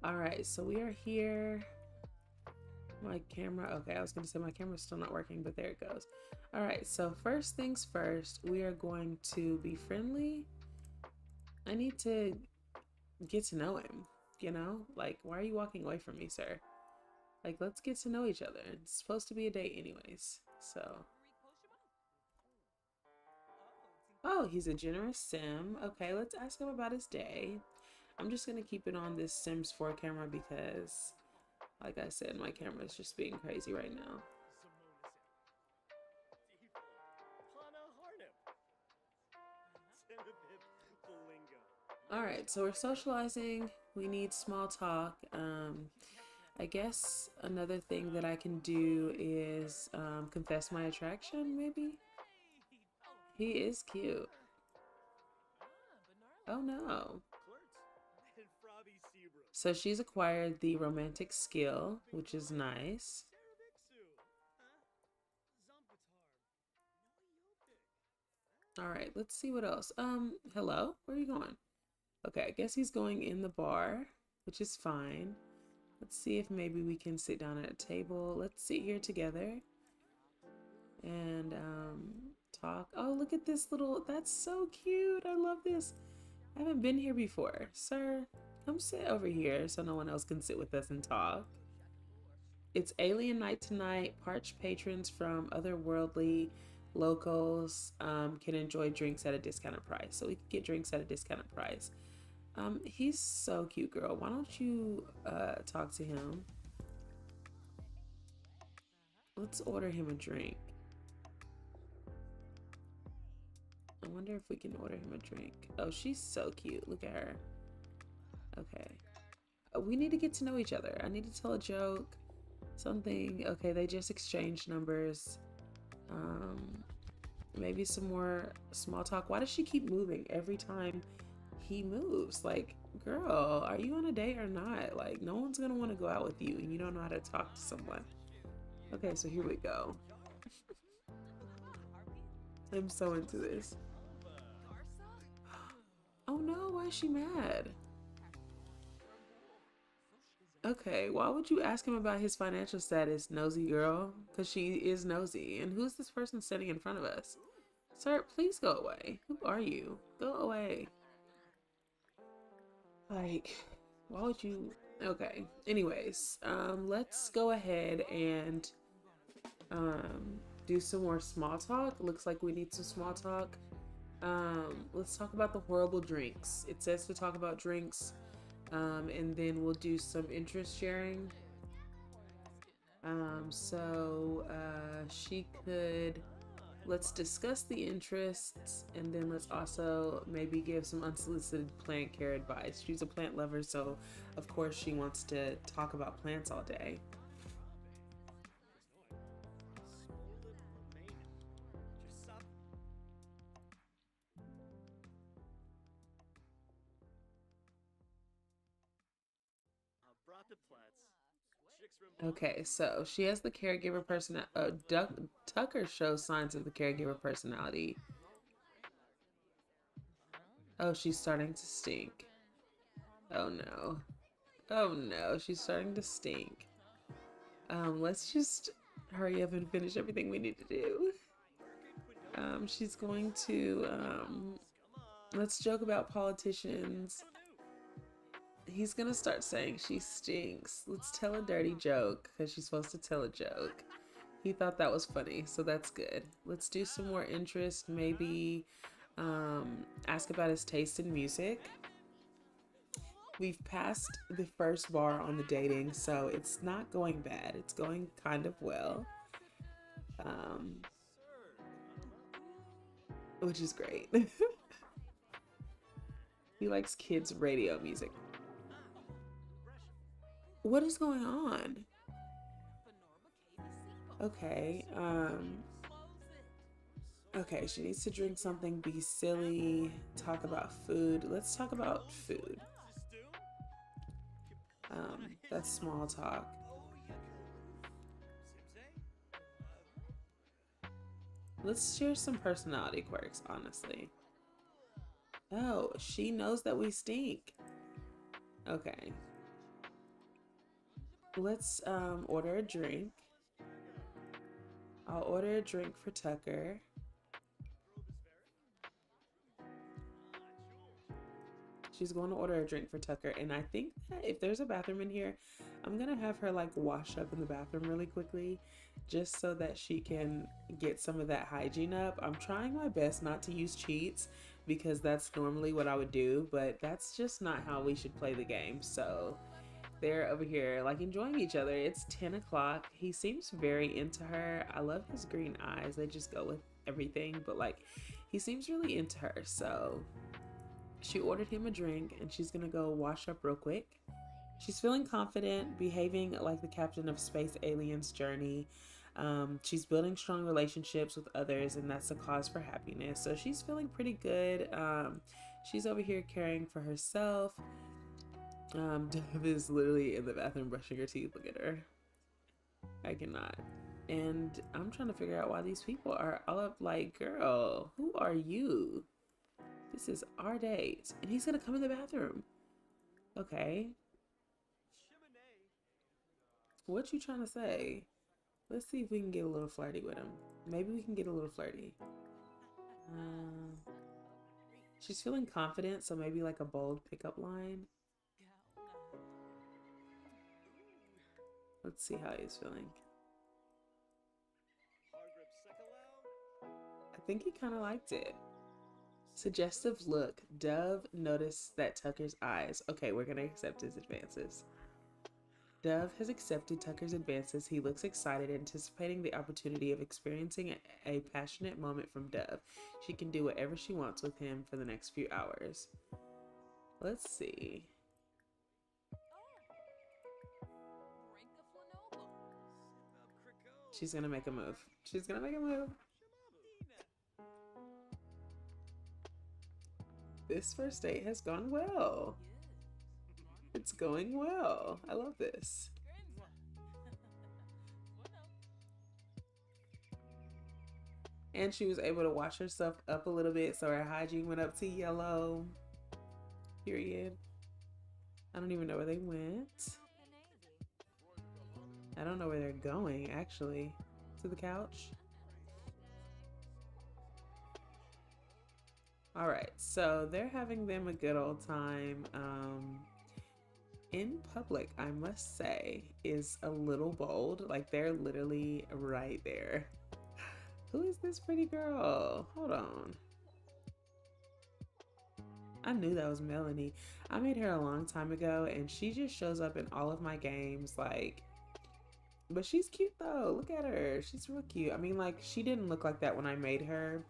All right, so we are here. My camera, okay, I was gonna say my camera's still not working, but there it goes. All right, so first things first, we are going to be friendly. I need to get to know him, you know? Like, why are you walking away from me, sir? Like, let's get to know each other. It's supposed to be a date anyways, so. Oh, he's a generous sim. Okay, let's ask him about his day. I'm just gonna keep it on this Sims 4 camera because, like I said, my camera is just being crazy right now. All right, so we're socializing. We need small talk. I guess another thing that I can do is confess my attraction, maybe? He is cute. Oh no. So she's acquired the romantic skill, which is nice. All right, let's see what else. Hello? Where are you going? Okay, I guess he's going in the bar, which is fine. Let's see if maybe we can sit down at a table. Let's sit here together and talk. Oh, look at this little, that's so cute. I love this. I haven't been here before. Sir, come sit over here so no one else can sit with us and talk. It's alien night tonight. Parched patrons from otherworldly locals can enjoy drinks at a discounted price. So we can get drinks at a discounted price. He's so cute, girl. Why don't you talk to him? Let's order him a drink. I wonder if we can order him a drink. Oh, she's so cute. Look at her. Okay. We need to get to know each other. I need to tell a joke. Something. Okay, they just exchanged numbers. Maybe some more small talk. Why does she keep moving every time he moves? Like, girl, are you on a date or not? Like, no one's gonna want to go out with you and you don't know how to talk to someone. Okay, so here we go. I'm so into this. Oh no, why is she mad? Okay, why would you ask him about his financial status, nosy girl? Because she is nosy. And who's this person sitting in front of us? Sir, please go away. Who are you? Go away. Like, why would you? Okay. Anyways, let's go ahead and do some more small talk. Looks like we need some small talk. Let's talk about the horrible drinks. It says to talk about drinks, and then we'll do some interest sharing. She could, let's discuss the interests, and then let's also maybe give some unsolicited plant care advice. She's a plant lover, so of course she wants to talk about plants all day. Okay, so she has the caregiver person. Tucker shows signs of the caregiver personality. Oh, she's starting to stink. Oh no. Oh no, she's starting to stink. Let's just hurry up and finish everything we need to do. She's going to, let's joke about politicians. He's gonna start saying she stinks. Let's tell a dirty joke, because she's supposed to tell a joke. He thought that was funny, so that's good. Let's do some more interest. Maybe ask about his taste in music. We've passed the first bar on the dating, so it's not going bad. It's going kind of well, which is great. He likes kids' radio music. What is going on? Okay, okay, she needs to drink something, be silly, talk about food. Let's talk about food. That's small talk. Let's share some personality quirks, honestly. Oh, she knows that we stink. Okay. Let's order a drink. I'll order a drink for Tucker. She's going to order a drink for Tucker, and I think that if there's a bathroom in here, I'm gonna have her like wash up in the bathroom really quickly, just so that she can get some of that hygiene up. I'm trying my best not to use cheats because that's normally what I would do, but that's just not how we should play the game. So they're over here like enjoying each other. It's 10 o'clock. He seems very into her. I love his green eyes. They just go with everything, but like he seems really into her. So she ordered him a drink and she's gonna go wash up real quick. She's feeling confident, behaving like the captain of Space Alien's journey. She's building strong relationships with others, and that's a cause for happiness. So she's feeling pretty good. She's over here caring for herself. Dev is literally in the bathroom brushing her teeth. Look at her. I cannot. And I'm trying to figure out why these people are all up like, girl, who are you? This is our date. And he's gonna come in the bathroom. Okay. What you trying to say? Let's see if we can get a little flirty with him. Maybe we can get a little flirty. She's feeling confident, so maybe like a bold pickup line. Let's see how he's feeling. I think he kind of liked it. Suggestive look. Dove noticed that Tucker's eyes. Okay, we're gonna accept his advances. Dove has accepted Tucker's advances. He looks excited, anticipating the opportunity of experiencing a passionate moment from Dove. She can do whatever she wants with him for the next few hours. Let's see. She's gonna make a move. She's gonna make a move. This first date has gone well. It's going well. I love this. And she was able to wash herself up a little bit, so her hygiene went up to yellow. Period. I don't even know where they went. I don't know where they're going, actually. To the couch? All right, so they're having them a good old time. In public, I must say, is a little bold. Like, they're literally right there. Who is this pretty girl? Hold on. I knew that was Melanie. I made her a long time ago, and she just shows up in all of my games. Like, but she's cute though. Look at her. She's real cute. I mean, like, she didn't look like that when I made her.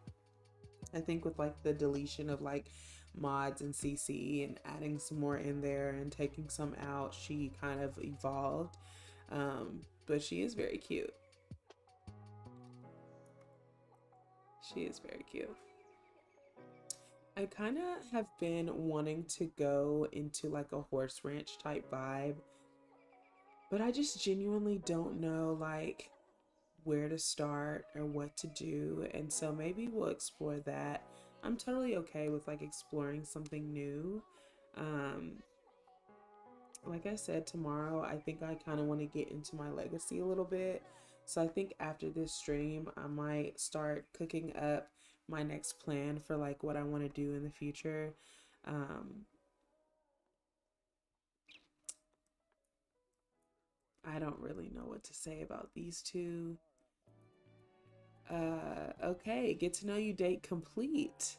I think with like the deletion of like mods and CC and adding some more in there and taking some out, she kind of evolved. But she is very cute. She is very cute. I kind of have been wanting to go into like a horse ranch type vibe, but I just genuinely don't know like where to start or what to do. And so maybe we'll explore that. I'm totally okay with like exploring something new. Um, like I said, tomorrow, I think I kind of want to get into my legacy a little bit. So I think after this stream, I might start cooking up my next plan for like what I want to do in the future. Um, I don't really know what to say about these two. Okay, get to know you date complete.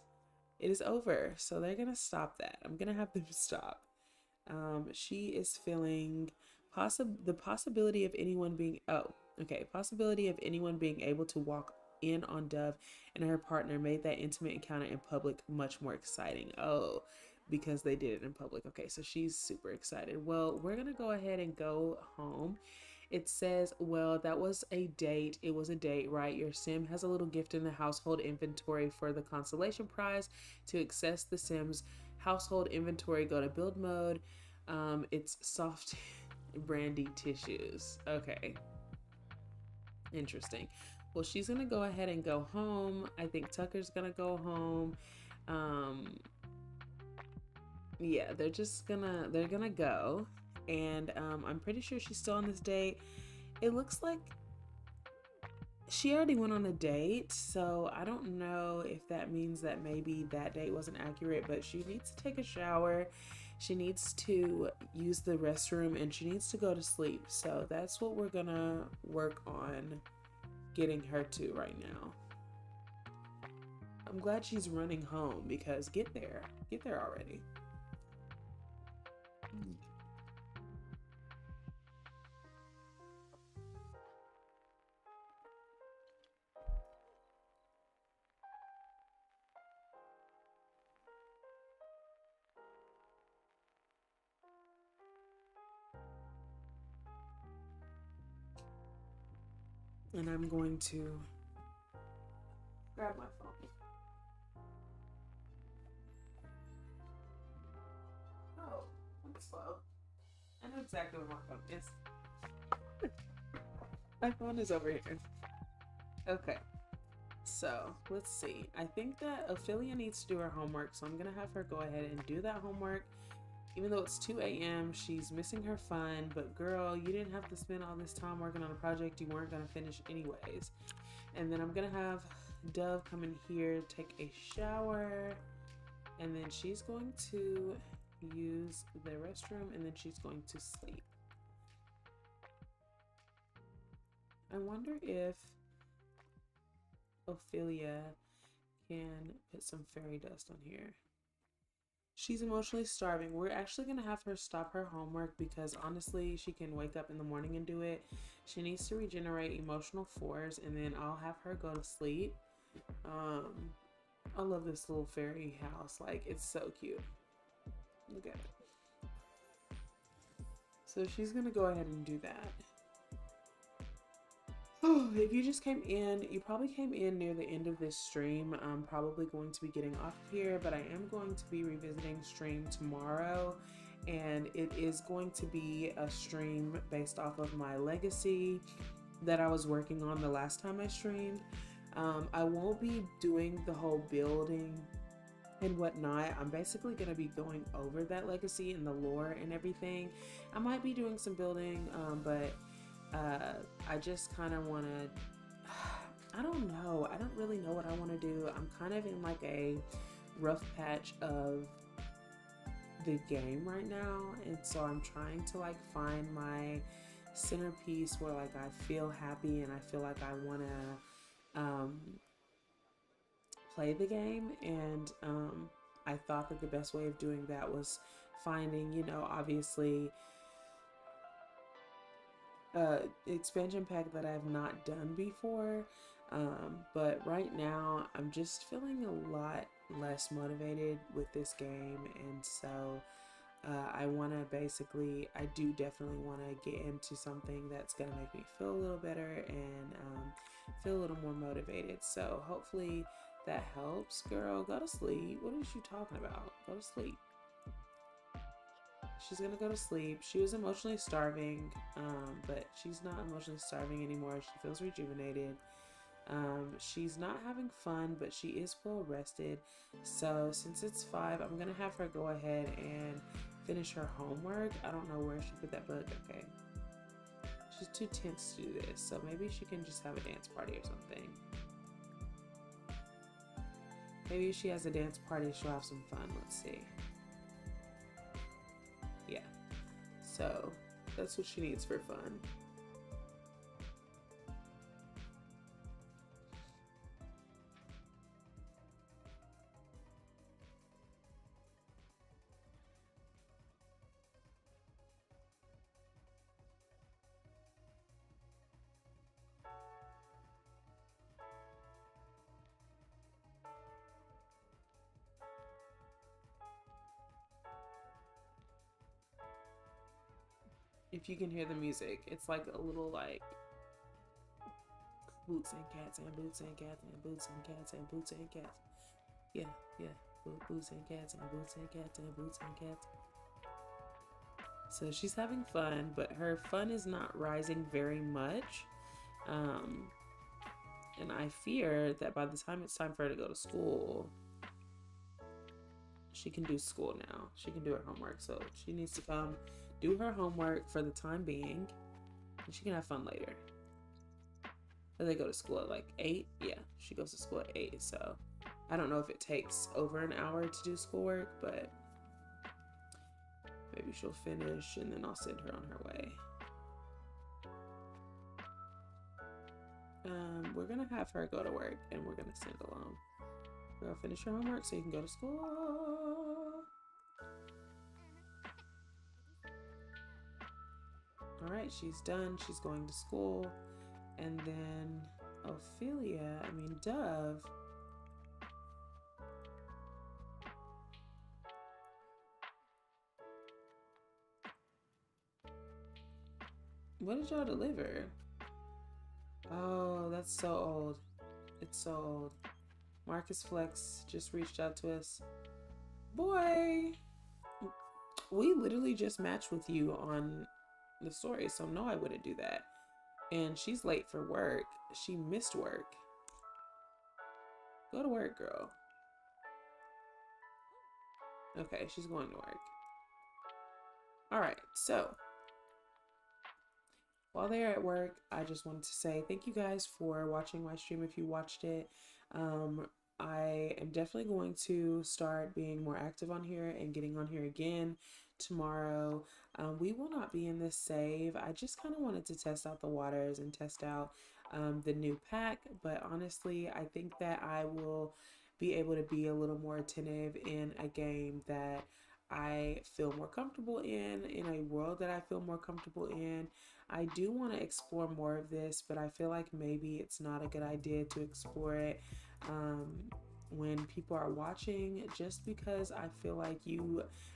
It is over. So they're gonna stop that. I'm gonna have them stop. She is feeling the possibility of anyone being possibility of anyone being able to walk in on Dove and her partner made that intimate encounter in public much more exciting. Oh, because they did it in public. Okay, so she's super excited. Well, we're gonna go ahead and go home. It says, well, that was a date. It was a date, right? Your sim has a little gift in the household inventory for the consolation prize. To access the sim's household inventory, go to build mode. It's soft brandy tissues. Okay. Interesting. Well, she's going to go ahead and go home. I think Tucker's going to go home. Yeah, they're going to go. And I'm pretty sure she's still on this date. It looks like she already went on a date, so I don't know if that means that maybe that date wasn't accurate, but she needs to take a shower. She needs to use the restroom and she needs to go to sleep. So that's what we're gonna work on getting her to right now. I'm glad she's running home because get there already. And I'm going to grab my phone. Oh, I'm slow. I know exactly where my phone is. My phone is over here. Okay. So let's see. I think that Ophelia needs to do her homework, so I'm gonna have her go ahead and do that homework. Even though it's 2 a.m., she's missing her fun, but girl, you didn't have to spend all this time working on a project you weren't gonna finish anyways. And then I'm gonna have Dove come in here, take a shower, and then she's going to use the restroom, and then she's going to sleep. I wonder if Ophelia can put some fairy dust on here. She's emotionally starving. We're actually going to have her stop her homework because honestly, she can wake up in the morning and do it. She needs to regenerate emotional force, and then I'll have her go to sleep. I love this little fairy house. Like, it's so cute. Look at it. So she's going to go ahead and do that. Oh, if you just came in, you probably came in near the end of this stream. I'm probably going to be getting off here, but I am going to be revisiting stream tomorrow. and it is going to be a stream based off of my legacy that I was working on the last time I streamed. I won't be doing the whole building and whatnot. I'm basically going to be going over that legacy and the lore and everything. I might be doing some building, but I just kind of want to, I don't know. I don't really know what I want to do. I'm kind of in like a rough patch of the game right now, and so I'm trying to like find my centerpiece where like I feel happy and I feel like I want to play the game. And I thought that the best way of doing that was finding, you know, obviously expansion pack that I've not done before. But right now I'm just feeling a lot less motivated with this game, and so I want to basically, I do definitely want to get into something that's going to make me feel a little better and feel a little more motivated. So hopefully that helps. Girl, go to sleep. What is you talking about? Go to sleep. She's gonna go to sleep. She was emotionally starving, but she's not emotionally starving anymore. She feels rejuvenated. She's not having fun, but she is well rested. So since it's 5, I'm gonna have her go ahead and finish her homework. I don't know where she put that book. Okay, she's too tense to do this, so maybe she can just have a dance party or something. Maybe if she has a dance party, she'll have some fun. Let's see. Yeah, so that's what she needs for fun. If you can hear the music, it's like a little like boots and cats and boots and cats and boots and cats and boots and cats. Yeah, yeah. Boots and cats and boots and cats and boots and cats. So she's having fun, but her fun is not rising very much. And I fear that by the time it's time for her to go to school, she can do school now. She can do her homework. So she needs to come do her homework for the time being, and she can have fun later. But they go to school at like 8. Yeah, she goes to school at 8. So I don't know if it takes over an hour to do schoolwork, but maybe she'll finish and then I'll send her on her way. We're gonna have her go to work and we're gonna send alone. We're gonna finish her homework so you can go to school. All right, she's done. She's going to school. And then Dove. What did y'all deliver? Oh, that's so old. It's so old. Marcus Flex just reached out to us. Boy, we literally just matched with you on the story, so no, I wouldn't do that. And she's late for work. She missed work. Go to work, girl. Okay, she's going to work. All right, so while they're at work, I just wanted to say thank you guys for watching my stream if you watched it. I am definitely going to start being more active on here and getting on here again tomorrow. We will not be in this save. I just kind of wanted to test out the waters and test out the new pack, but honestly, I think that I will be able to be a little more attentive in a game that I feel more comfortable in a world that I feel more comfortable in. I do want to explore more of this, but I feel like maybe it's not a good idea to explore it when people are watching, just because I feel like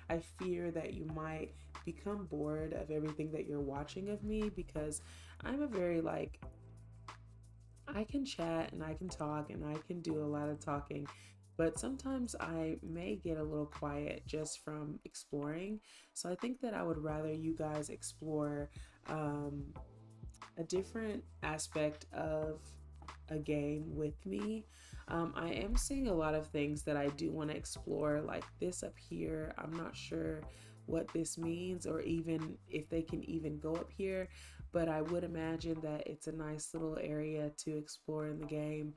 I fear that you might become bored of everything that you're watching of me, because I'm a very I can chat and I can talk and I can do a lot of talking, but sometimes I may get a little quiet just from exploring. So I think that I would rather you guys explore a different aspect of a game with me. I am seeing a lot of things that I do want to explore, like this up here. I'm not sure what this means or even if they can even go up here, but I would imagine that it's a nice little area to explore in the game.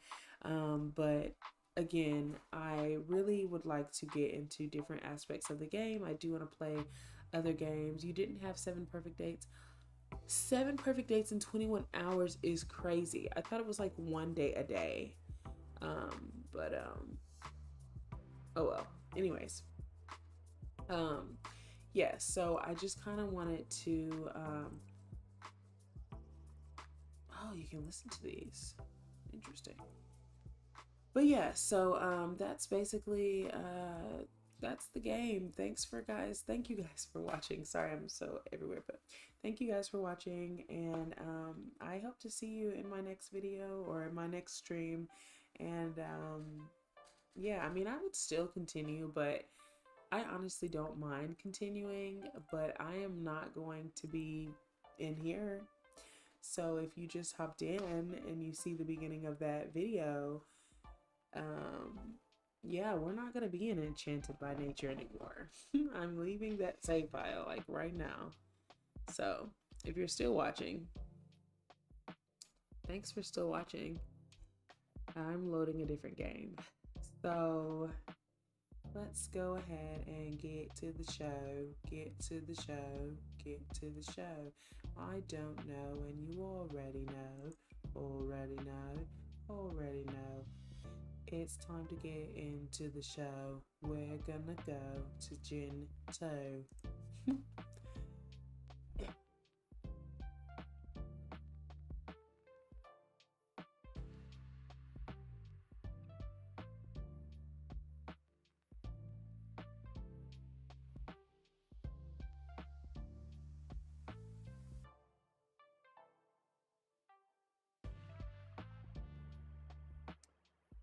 But again, I really would like to get into different aspects of the game. I do want to play other games. You didn't have 7 perfect dates. 7 perfect dates in 21 hours is crazy. I thought it was like 1 day a day. But oh well. Anyways. Yeah, so I just kind of wanted to oh, you can listen to these. Interesting. But yeah, so that's basically that's the game. Thank you guys for watching. Sorry I'm so everywhere, but thank you guys for watching, and I hope to see you in my next video or in my next stream. And yeah, I mean, I would still continue, but I honestly don't mind continuing, but I am not going to be in here. So if you just hopped in and you see the beginning of that video, yeah, we're not gonna be in Enchanted by Nature anymore. I'm leaving that save file like right now. So if you're still watching, thanks for still watching. I'm loading a different game. So let's go ahead and get to the show. Get to the show. Get to the show. I don't know, and you already know. Already know. Already know. It's time to get into the show. We're gonna go to Jinto.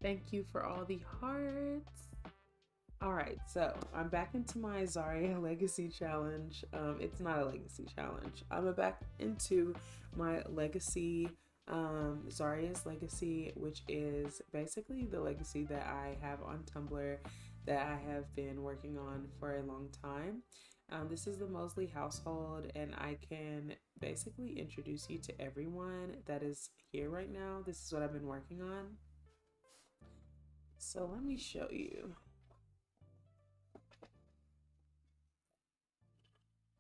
Thank you for all the hearts. All right, so I'm back into my Zarya Legacy Challenge. It's not a Legacy Challenge. I'm back into my Legacy, Zarya's Legacy, which is basically the legacy that I have on Tumblr that I have been working on for a long time. This is the Mosley household, and I can basically introduce you to everyone that is here right now. This is what I've been working on. So let me show you.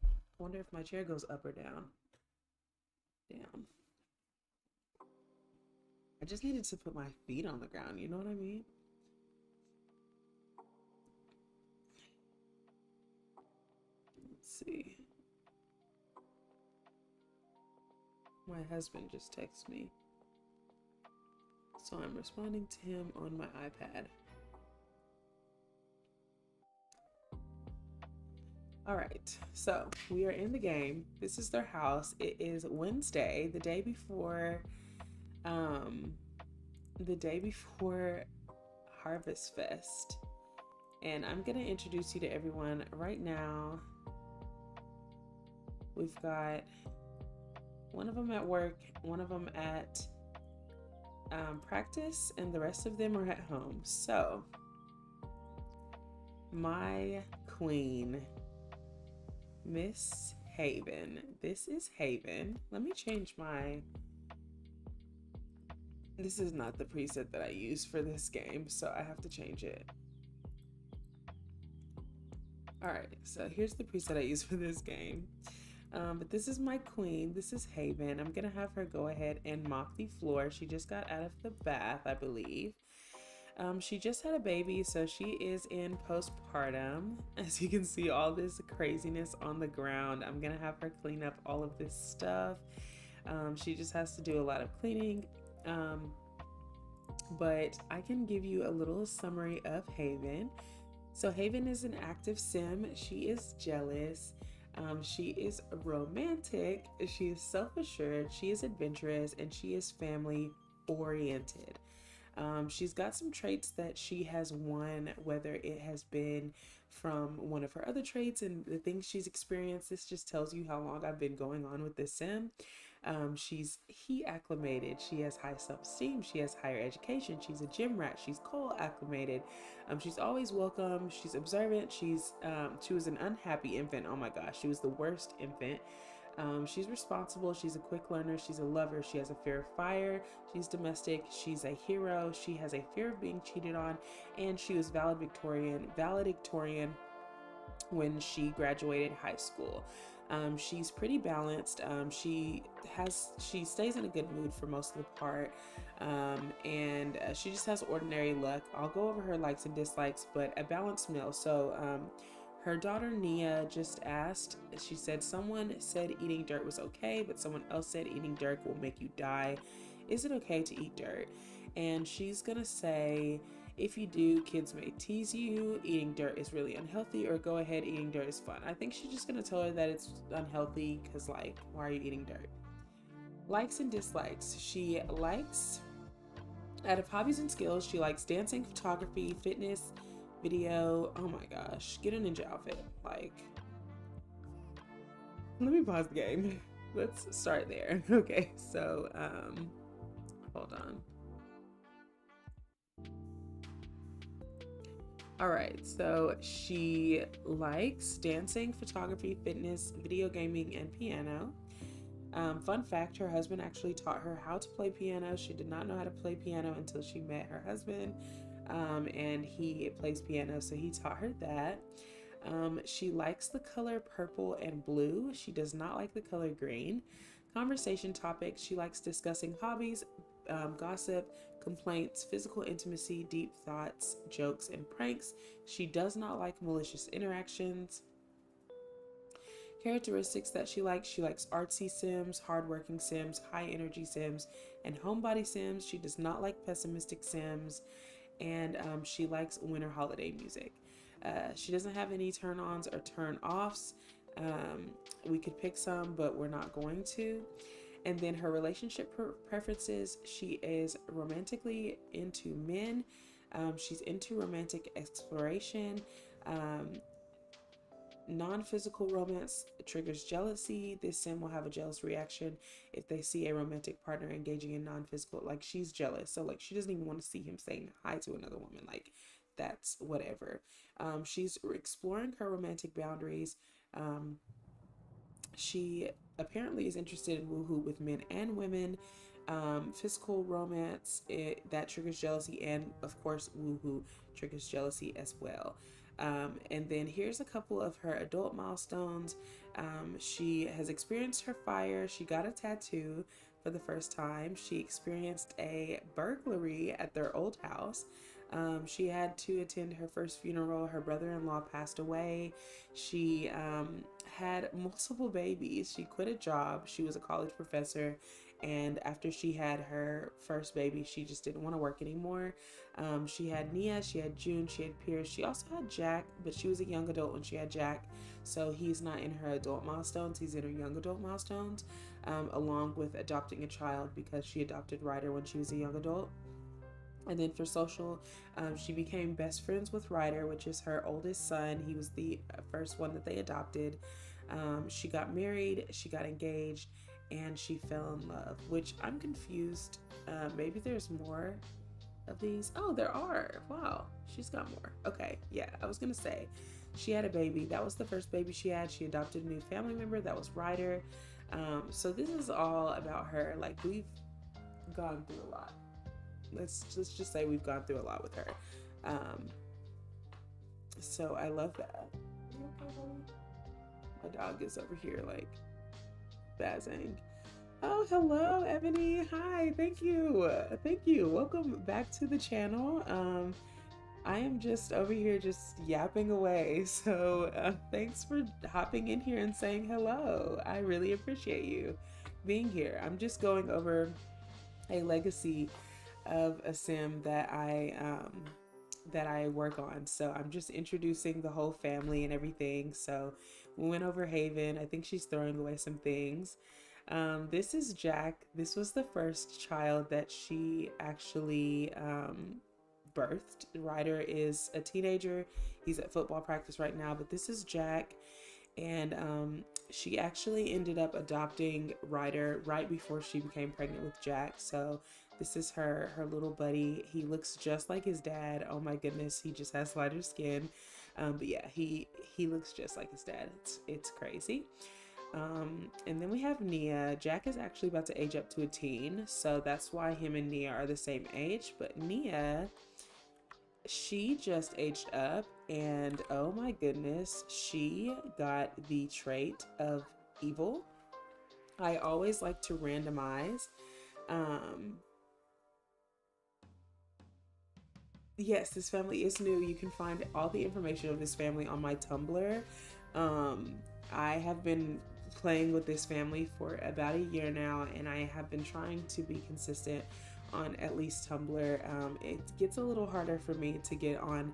I wonder if my chair goes up or down. Down. I just needed to put my feet on the ground, you know what I mean? Let's see. My husband just texted me, so I'm responding to him on my iPad. All right, so we are in the game. This is their house. It is Wednesday, the day before Harvest Fest. And I'm gonna introduce you to everyone right now. We've got one of them at work, one of them at practice, and the rest of them are at home. So my queen, Miss Haven. This is Haven. Let me change my... This is not the preset that I use for this game, so I have to change it. Alright, so here's the preset I use for this game. But this is my queen. This is Haven. I'm gonna have her go ahead and mop the floor. She just got out of the bath, I believe. She just had a baby, so she is in postpartum. As you can see, all this craziness on the ground. I'm gonna have her clean up all of this stuff. She just has to do a lot of cleaning. But I can give you a little summary of Haven. So Haven is an active sim. She is jealous. She is romantic. She is self-assured. She is adventurous, and she is family oriented. She's got some traits that she has won, whether it has been from one of her other traits and the things she's experienced. This just tells you how long I've been going on with this sim. She's he acclimated. She has high self-esteem. She has higher education. She's a gym rat. She's coal acclimated. She's always welcome. She's observant. She was an unhappy infant. Oh my gosh, she was the worst infant. She's responsible. She's a quick learner. She's a lover. She has a fear of fire. She's domestic. She's a hero. She has a fear of being cheated on, and she was valedictorian when she graduated high school. She's pretty balanced. She stays in a good mood for most of the part, and she just has ordinary luck. I'll go over her likes and dislikes, but a balanced meal. So her daughter Nia just asked. She said someone said eating dirt was okay, but someone else said eating dirt will make you die. Is it okay to eat dirt? And she's gonna say, if you do, kids may tease you. Eating dirt is really unhealthy, or go ahead, eating dirt is fun. I think she's just gonna tell her that it's unhealthy because, like, why are you eating dirt? Likes and dislikes. She likes, out of hobbies and skills, she likes dancing, photography, fitness, video. Oh my gosh, get a ninja outfit. Like, let me pause the game. Let's start there. Okay, so, hold on. All right, so she likes dancing, photography, fitness, video gaming, and piano. Fun fact, her husband actually taught her how to play piano. She did not know how to play piano until she met her husband, and he plays piano, so he taught her that. She likes the color purple and blue. She does not like the color green. Conversation topics, she likes discussing hobbies, gossip, complaints, physical intimacy, deep thoughts, jokes, and pranks. She does not like malicious interactions. Characteristics that she likes artsy sims, hardworking sims, high energy sims, and homebody sims. She does not like pessimistic sims, and she likes winter holiday music. She doesn't have any turn-ons or turn-offs. We could pick some, but we're not going to. And then her relationship preferences, she is romantically into men. She's into romantic exploration. Non-physical romance triggers jealousy. This sim will have a jealous reaction if they see a romantic partner engaging in non-physical, like she's jealous. So like she doesn't even want to see him saying hi to another woman. Like that's whatever. She's exploring her romantic boundaries. She apparently is interested in woohoo with men and women. Physical romance, that triggers jealousy, and of course woohoo triggers jealousy as well. And then here's a couple of her adult milestones. She has experienced her fire. She got a tattoo for the first time. She experienced a burglary at their old house. She had to attend her first funeral. Her brother-in-law passed away. She had multiple babies. She quit a job. She was a college professor. And after she had her first baby, she just didn't want to work anymore. She had Nia, she had June, she had Pierce. She also had Jack, but she was a young adult when she had Jack. So he's not in her adult milestones. He's in her young adult milestones, along with adopting a child because she adopted Ryder when she was a young adult. And then for social, she became best friends with Ryder, which is her oldest son. He was the first one that they adopted. She got married, she got engaged, and she fell in love, which I'm confused. Maybe there's more of these. Oh, there are. Wow, she's got more. Okay, yeah, I was gonna say she had a baby. That was the first baby she had. She adopted a new family member. That was Ryder. So this is all about her. Like, we've gone through a lot. Let's just say we've gone through a lot with her. So I love that. My dog is over here like spazzing. Oh, hello, Ebony. Hi, thank you. Thank you. Welcome back to the channel. I am just over here just yapping away. So thanks for hopping in here and saying hello. I really appreciate you being here. I'm just going over a legacy of a sim that I work on. So I'm just introducing the whole family and everything. So we went over Haven. I think she's throwing away some things. This is Jack. This was the first child that she actually birthed. Ryder is a teenager. He's at football practice right now, but this is Jack. And she actually ended up adopting Ryder right before she became pregnant with Jack. So this is her little buddy. He looks just like his dad. Oh my goodness, he just has lighter skin. But yeah, he looks just like his dad. It's crazy. And then we have Nia. Jack is actually about to age up to a teen, so that's why him and Nia are the same age. But Nia, she just aged up, and oh my goodness, she got the trait of evil. I always like to randomize. Um, yes, this family is new. You can find all the information of this family on my Tumblr. Um, I have been playing with this family for about a year now, and I have been trying to be consistent on at least Tumblr. It gets a little harder for me to get on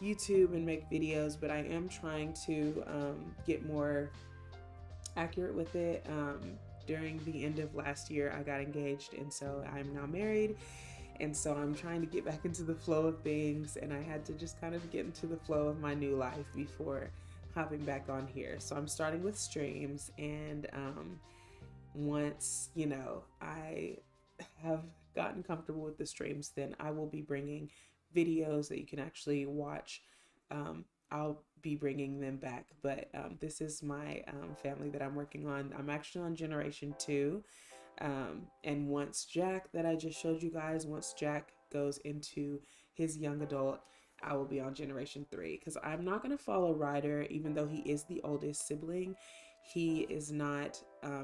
YouTube and make videos, but I am trying to get more accurate with it. During the end of last year, I got engaged, and so I'm now married. And so I'm trying to get back into the flow of things, and I had to just kind of get into the flow of my new life before hopping back on here. So I'm starting with streams, and once, I have gotten comfortable with the streams, then I will be bringing videos that you can actually watch. I'll be bringing them back, but this is my family that I'm working on. I'm actually on generation 2. And once Jack, that I just showed you guys, once Jack goes into his young adult, I will be on generation 3, because I'm not going to follow Ryder, even though he is the oldest sibling. He is not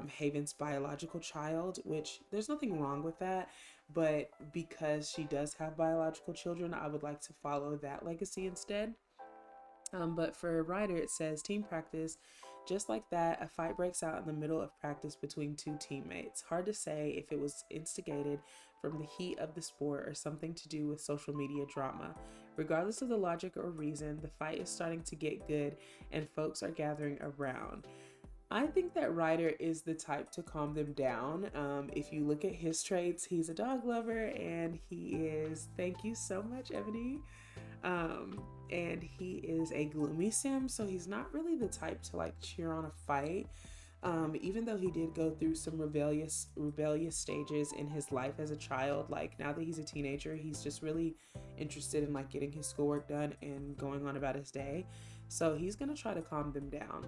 Haven's biological child, which there's nothing wrong with that. But because she does have biological children, I would like to follow that legacy instead. But for Ryder, it says team practice. Just like that, a fight breaks out in the middle of practice between two teammates. Hard to say if it was instigated from the heat of the sport or something to do with social media drama. Regardless of the logic or reason, the fight is starting to get good and folks are gathering around. I think that Ryder is the type to calm them down. If you look at his traits, he's a dog lover, and he is, thank you so much, Ebony. And he is a gloomy sim, so he's not really the type to like cheer on a fight. Even though he did go through some rebellious stages in his life as a child, like now that he's a teenager, he's just really interested in like getting his schoolwork done and going on about his day. So he's gonna try to calm them down.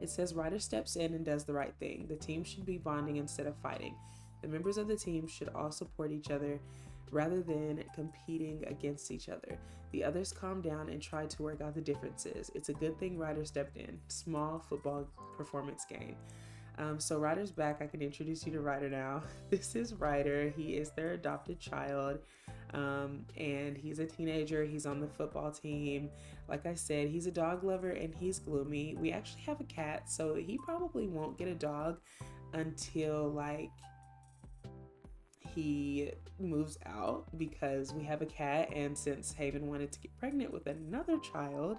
It says Ryder steps in and does the right thing. The team should be bonding instead of fighting. The members of the team should all support each other rather than competing against each other. The others calm down and try to work out the differences. It's a good thing Ryder stepped in. Small football performance gain. So Ryder's back. I can introduce you to Ryder now. This is Ryder. He is their adopted child. And he's a teenager. He's on the football team. Like I said, he's a dog lover and he's gloomy. We actually have a cat, so he probably won't get a dog until like he moves out, because we have a cat, and since Haven wanted to get pregnant with another child,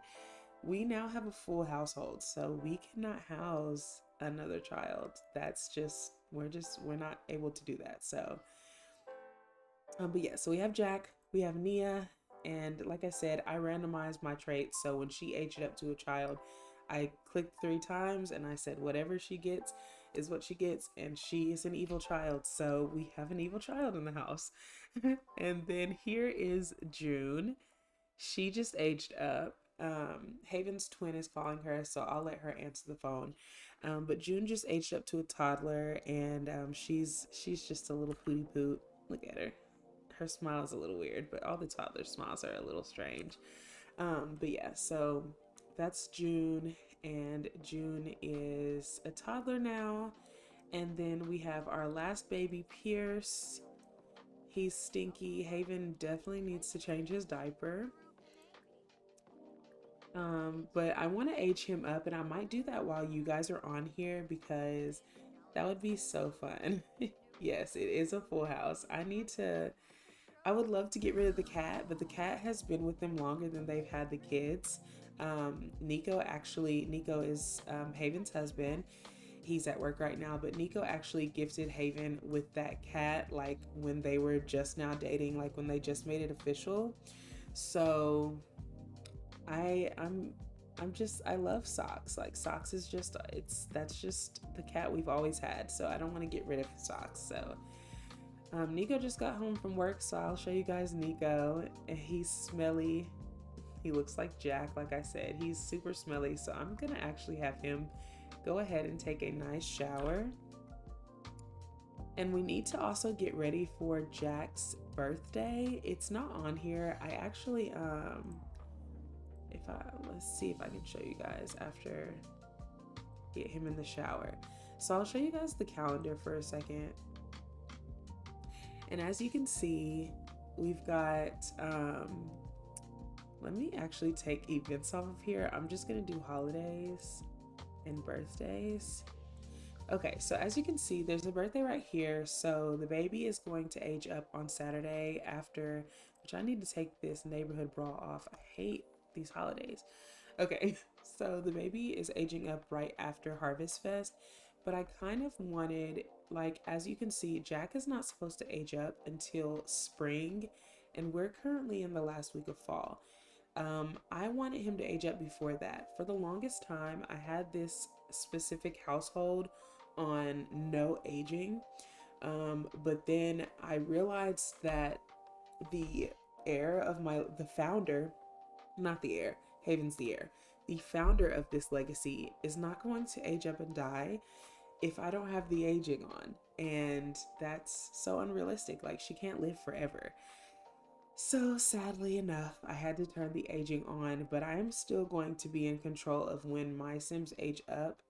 we now have a full household, so we cannot house another child. That's just we're not able to do that. So but yeah, so we have Jack, we have Nia, and like I said, I randomized my traits, so when she aged up to a child, I clicked 3 times and I said whatever she gets is what she gets, and she is an evil child, so we have an evil child in the house. And then here is June. She just aged up. Haven's twin is calling her, so I'll let her answer the phone. But June just aged up to a toddler, and she's just a little pooty poot. Look at her. Her smile is a little weird, but all the toddler smiles are a little strange. But yeah, so that's June, and June is a toddler now. And then we have our last baby, Pierce. He's stinky. Haven definitely needs to change his diaper. But I want to age him up, and I might do that while you guys are on here, because that would be so fun. Yes, it is a full house. I would love to get rid of the cat, but the cat has been with them longer than they've had the kids. Nico is Haven's husband, he's at work right now, but Nico actually gifted Haven with that cat like when they were just now dating, like when they just made it official. So I love Socks. Like Socks is just that's just the cat we've always had. So I don't want to get rid of Socks. So Nico just got home from work, so I'll show you guys Nico. He's smelly. He looks like Jack, like I said. He's super smelly, so I'm gonna actually have him go ahead and take a nice shower. And we need to also get ready for Jack's birthday. It's not on here. I actually let's see if I can show you guys after get him in the shower. So I'll show you guys the calendar for a second. And as you can see, we've got let me actually take events off of here. I'm just gonna do holidays and birthdays. Okay, so as you can see, there's a birthday right here. So the baby is going to age up on Saturday after, which I need to take this neighborhood bra off. I hate these holidays. Okay, so the baby is aging up right after Harvest Fest, but I kind of wanted, like, as you can see, Jack is not supposed to age up until spring, and we're currently in the last week of fall. I wanted him to age up before that. For the longest time, I had this specific household on no aging, but then I realized that the heir of the founder, not the heir, Haven's the heir, the founder of this legacy is not going to age up and die if I don't have the aging on, and that's so unrealistic. Like, she can't live forever. So sadly enough, I had to turn the aging on, but I am still going to be in control of when my Sims age up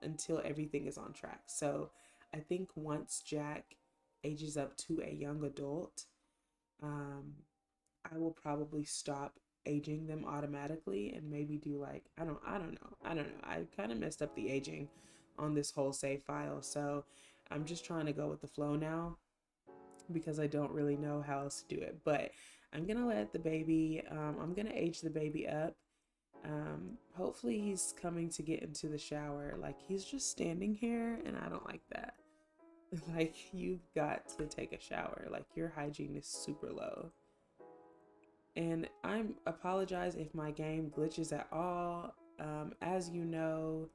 until everything is on track. So I think once Jack ages up to a young adult, I will probably stop aging them automatically and maybe do like, I don't know. I kind of messed up the aging on this whole save file. So I'm just trying to go with the flow now, because I don't really know how else to do it. But I'm gonna let the baby, I'm gonna age the baby up. Hopefully he's coming to get into the shower. Like, he's just standing here and I don't like that. Like, you've got to take a shower. Like, your hygiene is super low. And I apologize if my game glitches at all. As you know,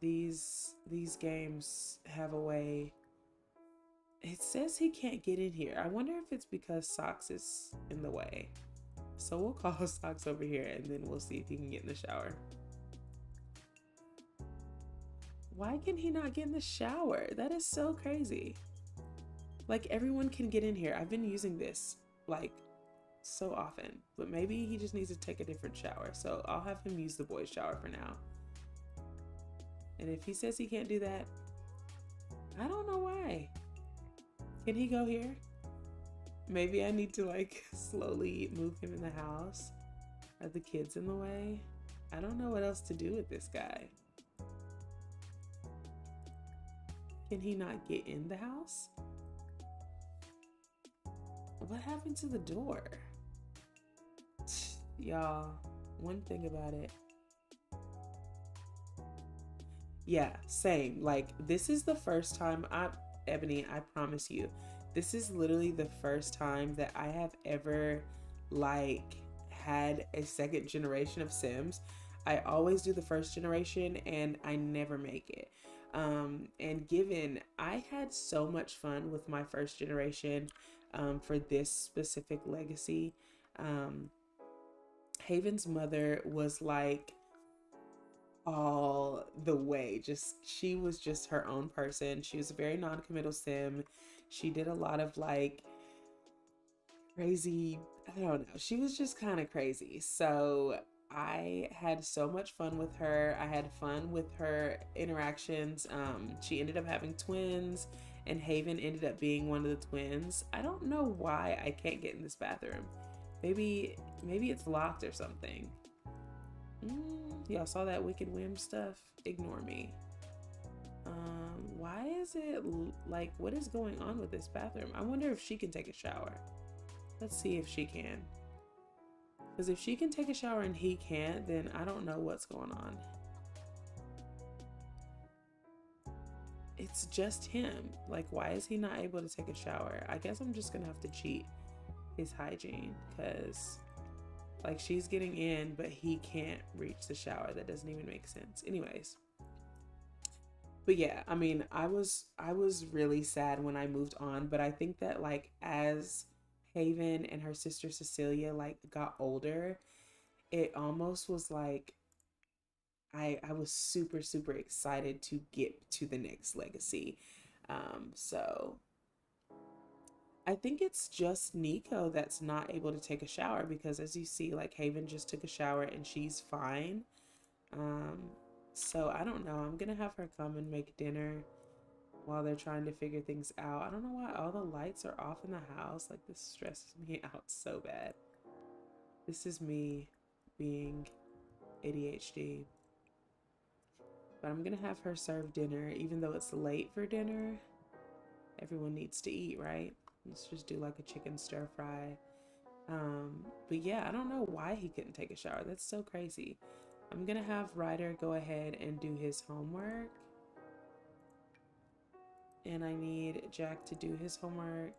these games have a way. It says he can't get in here. I wonder if it's because Socks is in the way. So we'll call Socks over here and then we'll see if he can get in the shower. Why can he not get in the shower? That is so crazy. Like, everyone can get in here. I've been using this like so often, but maybe he just needs to take a different shower. So I'll have him use the boys' shower for now. And if he says he can't do that, I don't know why. Can he go here? Maybe I need to like slowly move him in the house. Are the kids in the way? I don't know what else to do with this guy. Can he not get in the house? What happened to the door? Y'all, one thing about it. Yeah, same. Like, this is the first time Ebony, I promise you, this is literally the first time that I have ever like had a second generation of Sims. I always do the first generation and I never make it. And given I had so much fun with my first generation for this specific legacy, Haven's mother was like all the way. She was just her own person. She was a very non-committal sim. She did a lot of like crazy, I don't know, she was just kind of crazy. So I had so much fun with her. I had fun with her interactions. She ended up having twins and Haven ended up being one of the twins. I don't know why I can't get in this bathroom. Maybe it's locked or something. Y'all saw that Wicked Whim stuff? Ignore me. Why is it like, what is going on with this bathroom? I wonder if she can take a shower. Let's see if she can. Because if she can take a shower and he can't, then I don't know what's going on. it's just him. Like, why is he not able to take a shower? I guess I'm just gonna have to cheat his hygiene, because like she's getting in, but he can't reach the shower. That doesn't even make sense. Anyways, but yeah, I mean, I was really sad when I moved on, but I think that like as Haven and her sister Cecilia like got older, it almost was like I was super super excited to get to the next legacy. So I think it's just Nico that's not able to take a shower, because as you see, like Haven just took a shower and she's fine. Um, so I don't know. I'm gonna have her come and make dinner while they're trying to figure things out. I don't know why all the lights are off in the house. Like, this stresses me out so bad. This is me being ADHD. But I'm gonna have her serve dinner, even though it's late for dinner. Everyone needs to eat, right? Let's just do like a chicken stir fry. But yeah, I don't know why he couldn't take a shower. That's so crazy. I'm gonna have Ryder go ahead and do his homework. And I need Jack to do his homework.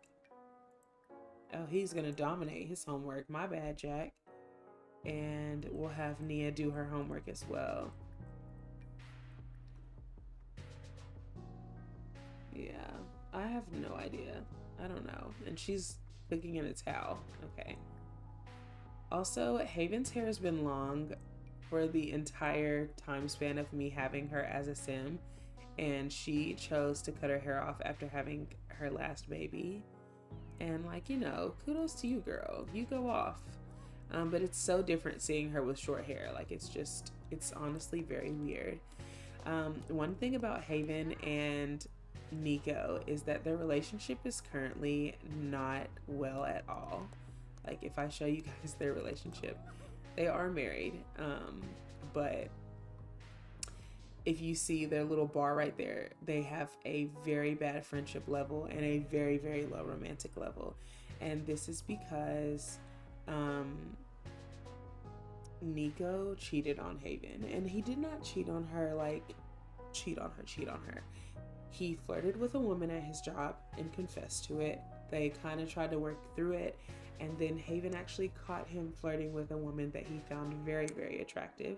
Oh, he's gonna dominate his homework. My bad, Jack. And we'll have Nia do her homework as well. Yeah, I have no idea. I don't know. And she's cooking in a towel. Okay. Also, Haven's hair has been long for the entire time span of me having her as a sim, and she chose to cut her hair off after having her last baby. And like, kudos to you, girl. You go off. But it's so different seeing her with short hair. Like, it's honestly very weird. One thing about Haven and Nico is that their relationship is currently not well at all. Like, if I show you guys their relationship, they are married, but if you see their little bar right there, they have a very bad friendship level and a very, very low romantic level. And this is because Nico cheated on Haven, and he did not cheat on her like cheat on her. He flirted with a woman at his job and confessed to it. They kind of tried to work through it, and then Haven actually caught him flirting with a woman that he found very, very attractive.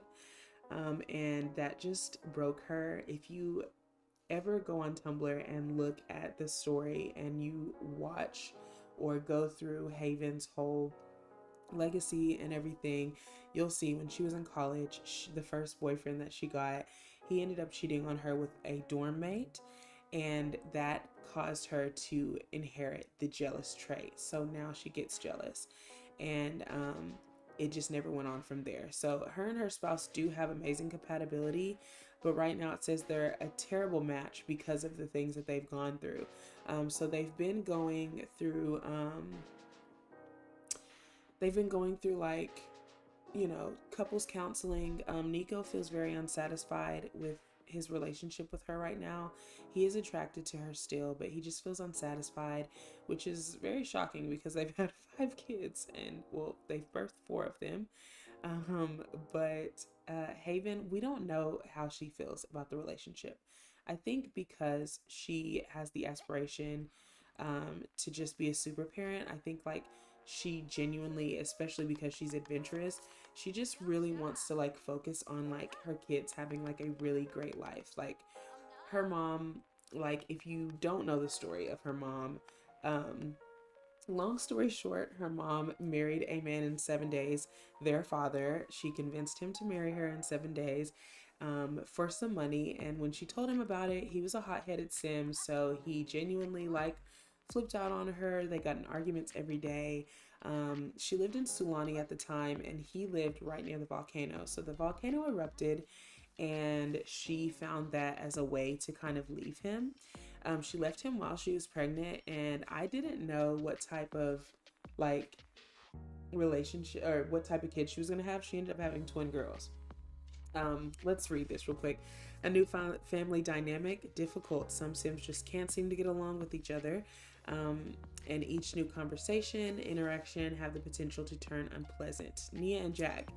And that just broke her. If you ever go on Tumblr and look at the story and you watch or go through Haven's whole legacy and everything, you'll see when she was in college, the first boyfriend that she got, he ended up cheating on her with a dorm mate, and that caused her to inherit the jealous trait. So now she gets jealous, and it just never went on from there. So her and her spouse do have amazing compatibility, but right now it says they're a terrible match because of the things that they've gone through. So they've been going through like, couples counseling. Nico feels very unsatisfied with his relationship with her right now. He is attracted to her still, but he just feels unsatisfied, which is very shocking because they've had 5 kids, and well, they've birthed 4 of them. But Haven, we don't know how she feels about the relationship. I think because she has the aspiration to just be a super parent. I think like she genuinely, especially because she's adventurous, she just really wants to like focus on like her kids having like a really great life. Like her mom, like if you don't know the story of her mom, long story short, her mom married a man in 7 days. Their father, she convinced him to marry her in 7 days for some money. And when she told him about it, he was a hot-headed sim, so he genuinely like flipped out on her. They got in arguments every day. She lived in Sulani at the time, and he lived right near the volcano. So the volcano erupted, and she found that as a way to kind of leave him. She left him while she was pregnant, and I didn't know what type of like relationship or what type of kid she was gonna have. She ended up having twin girls. Let's read this real quick. A new family dynamic, difficult. Some Sims just can't seem to get along with each other. And each new conversation, interaction have the potential to turn unpleasant. Nia and Jack.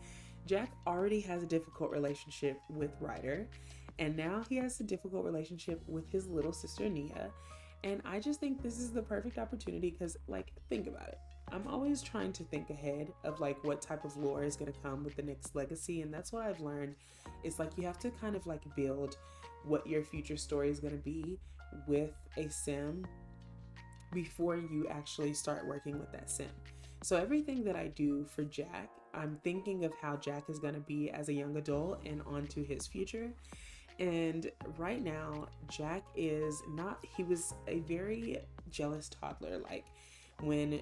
Jack already has a difficult relationship with Ryder, And now he has a difficult relationship with his little sister Nia. And I just think this is the perfect opportunity because, like, think about it. I'm always trying to think ahead of like what type of lore is going to come with the next legacy. And that's what I've learned is like you have to kind of like build what your future story is going to be with a sim before you actually start working with that sim. So everything that I do for Jack, I'm thinking of how Jack is going to be as a young adult and onto his future. And right now, Jack is not, he was a very jealous toddler. Like when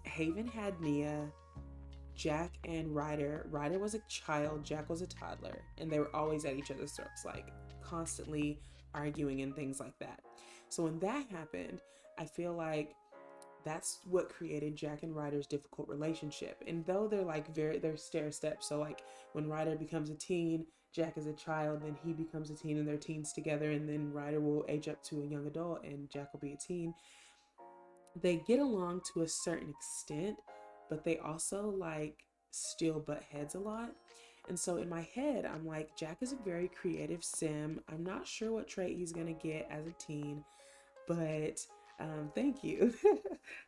Haven had Nia, Jack and Ryder was a child, Jack was a toddler, and they were always at each other's throats, like constantly arguing and things like that. So when that happened, I feel like that's what created Jack and Ryder's difficult relationship. And though they're like they're stair steps, so like when Ryder becomes a teen, Jack is a child, then he becomes a teen and they're teens together, and then Ryder will age up to a young adult and Jack will be a teen. They get along to a certain extent, but they also like still butt heads a lot. And so in my head, I'm like, Jack is a very creative sim. I'm not sure what trait he's gonna get as a teen, but thank you.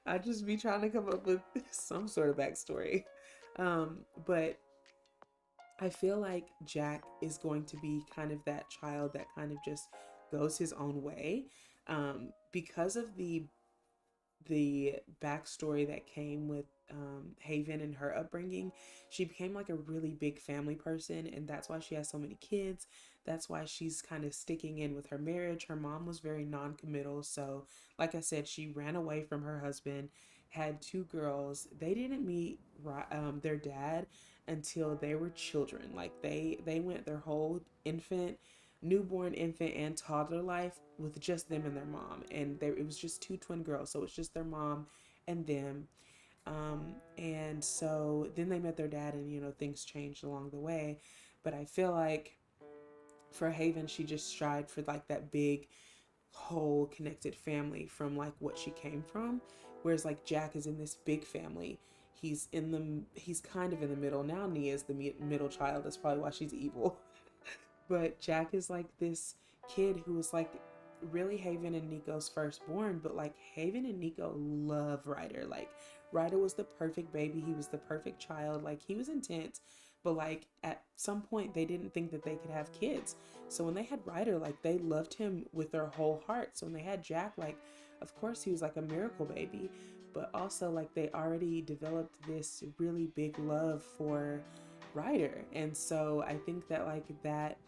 I just be trying to come up with some sort of backstory. But I feel like Jack is going to be kind of that child that kind of just goes his own way because of the backstory that came with Haven and her upbringing. She became like a really big family person, and that's why she has so many kids. That's why she's kind of sticking in with her marriage. Her mom was very non-committal, so like I said, she ran away from her husband, had two girls. They didn't meet their dad until they were children. Like they went their whole newborn infant and toddler life with just them and their mom, and it was just two twin girls, so it's just their mom and them. And so then they met their dad, and things changed along the way. But I feel like for Haven, she just strived for like that big whole connected family from like what she came from, whereas like Jack is in this big family. He's kind of in the middle now. Nia is the middle child. That's probably why she's evil. But Jack is like this kid who was like really Haven and Nico's firstborn, but like Haven and Nico love Ryder. Like Ryder was the perfect baby. He was the perfect child. Like he was intense, but like at some point they didn't think that they could have kids. So when they had Ryder, like they loved him with their whole heart. So when they had Jack, like of course he was like a miracle baby, but also like they already developed this really big love for Ryder. And so I think that like that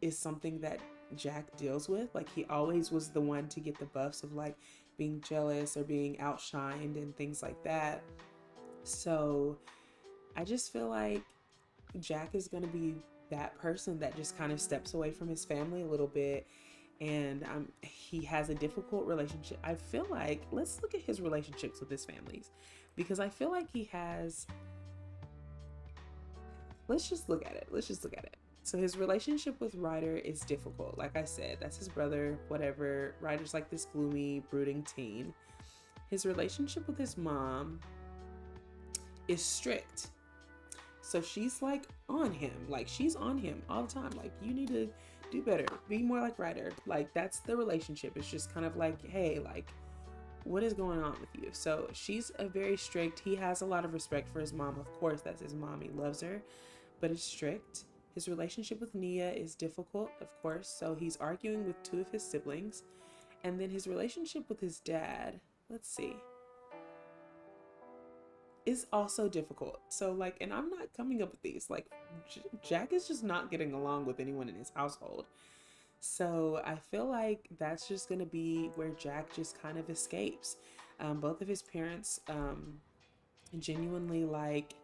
is something that Jack deals with. Like he always was the one to get the buffs of like being jealous or being outshined and things like that. So I just feel like Jack is going to be that person that just kind of steps away from his family a little bit. And he has a difficult relationship. I feel like, let's look at his relationships with his families, because I feel like he has, let's just look at it. So his relationship with Ryder is difficult. Like I said, that's his brother, whatever. Ryder's like this gloomy, brooding teen. His relationship with his mom is strict. So she's like on him. Like she's on him all the time. Like you need to do better. Be more like Ryder. Like that's the relationship. It's just kind of like, hey, like what is going on with you? So she's a very strict. He has a lot of respect for his mom. Of course, that's his mom. He loves her, but it's strict. His relationship with Nia is difficult, of course, so he's arguing with two of his siblings. And then his relationship with his dad, let's see, is also difficult. So like, and I'm not coming up with these, like Jack is just not getting along with anyone in his household. So I feel like that's just gonna be where Jack just kind of escapes. Both of his parents genuinely like,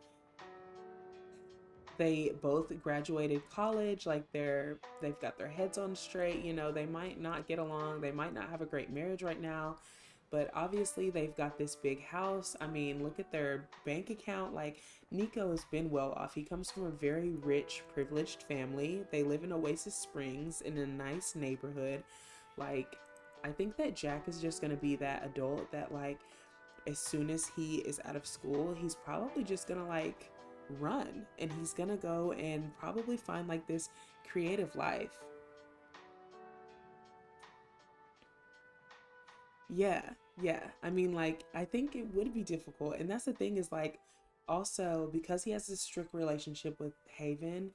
they both graduated college. Like they've got their heads on straight. They might not get along, they might not have a great marriage right now, but obviously they've got this big house. I mean, look at their bank account. Like Nico has been well off. He comes from a very rich, privileged family. They live in Oasis Springs in a nice neighborhood. Like I think that Jack is just going to be that adult that like as soon as he is out of school, he's probably just gonna like run, and he's gonna go and probably find like this creative life. Yeah, yeah. I mean, like, I think it would be difficult. And that's the thing is, like, also because he has this strict relationship with Haven,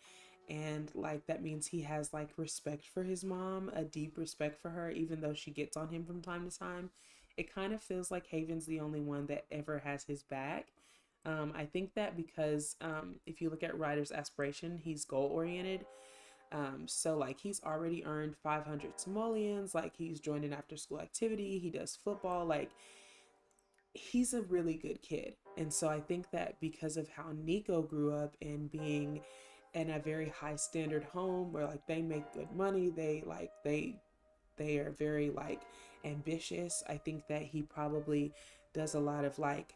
and like that means he has like respect for his mom, a deep respect for her, even though she gets on him from time to time. It kind of feels like Haven's the only one that ever has his back. I think that because if you look at Ryder's aspiration, he's goal oriented. So like he's already earned 500 simoleons, like he's joined an after school activity, he does football, like he's a really good kid. And so I think that because of how Nico grew up and being in a very high standard home where like they make good money, they are very like ambitious. I think that he probably does a lot of like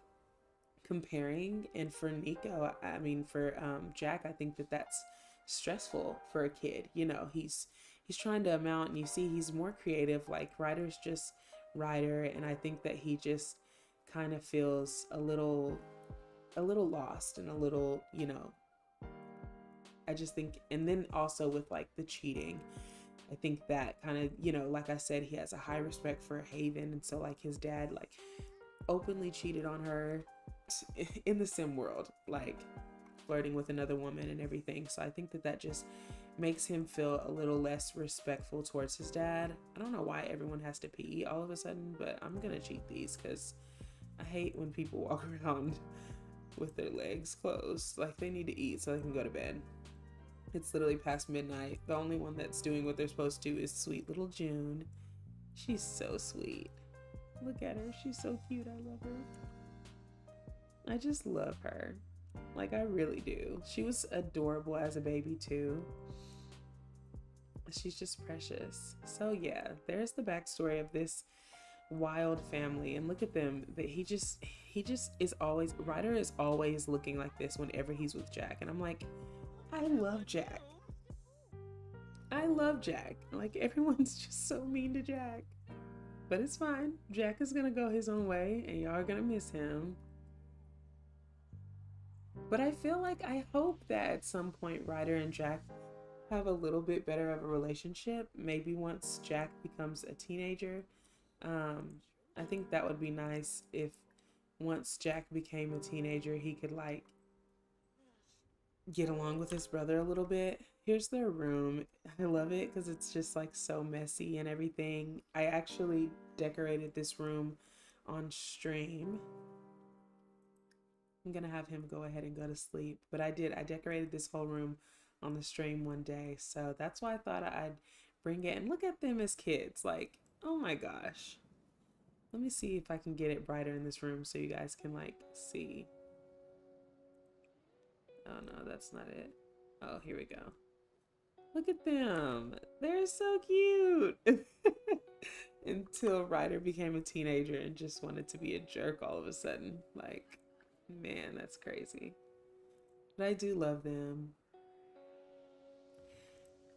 comparing. And for Nico, I mean for Jack, I think that that's stressful for a kid. You know, he's trying to amount, and you see he's more creative. Like Ryder's just Ryder, and I think that he just kind of feels a little lost and a little, you know, I just think. And then also with like the cheating, I think that kind of, you know, like I said, he has a high respect for Haven, and so like his dad like openly cheated on her in the sim world, like flirting with another woman and everything. So I think that that just makes him feel a little less respectful towards his dad. I don't know why everyone has to pee all of a sudden, but I'm gonna cheat these because I hate when people walk around with their legs closed. Like they need to eat so they can go to bed. It's literally past midnight. The only one that's doing what they're supposed to is sweet little June. She's so sweet. Look at her. She's so cute. I love her. I just love her. Like, I really do. She was adorable as a baby, too. She's just precious. So, yeah, there's the backstory of this wild family. And look at them. That he just is always, Ryder is always looking like this whenever he's with Jack. And I'm like, I love Jack. I love Jack. Like, everyone's just so mean to Jack. But it's fine. Jack is gonna go his own way, and y'all are gonna miss him. But I feel like I hope that at some point Ryder and Jack have a little bit better of a relationship. Maybe once Jack becomes a teenager. I think that would be nice if once Jack became a teenager, he could like get along with his brother a little bit. Here's their room. I love it because it's just like so messy and everything. I actually decorated this room on stream. I'm gonna have him go ahead and go to sleep. But I did. I decorated this whole room on the stream one day. So that's why I thought I'd bring it. And look at them as kids. Like, oh my gosh. Let me see if I can get it brighter in this room so you guys can like see. Oh no, that's not it. Oh, here we go. Look at them. They're so cute. Until Ryder became a teenager and just wanted to be a jerk all of a sudden. Like, man, that's crazy. But I do love them.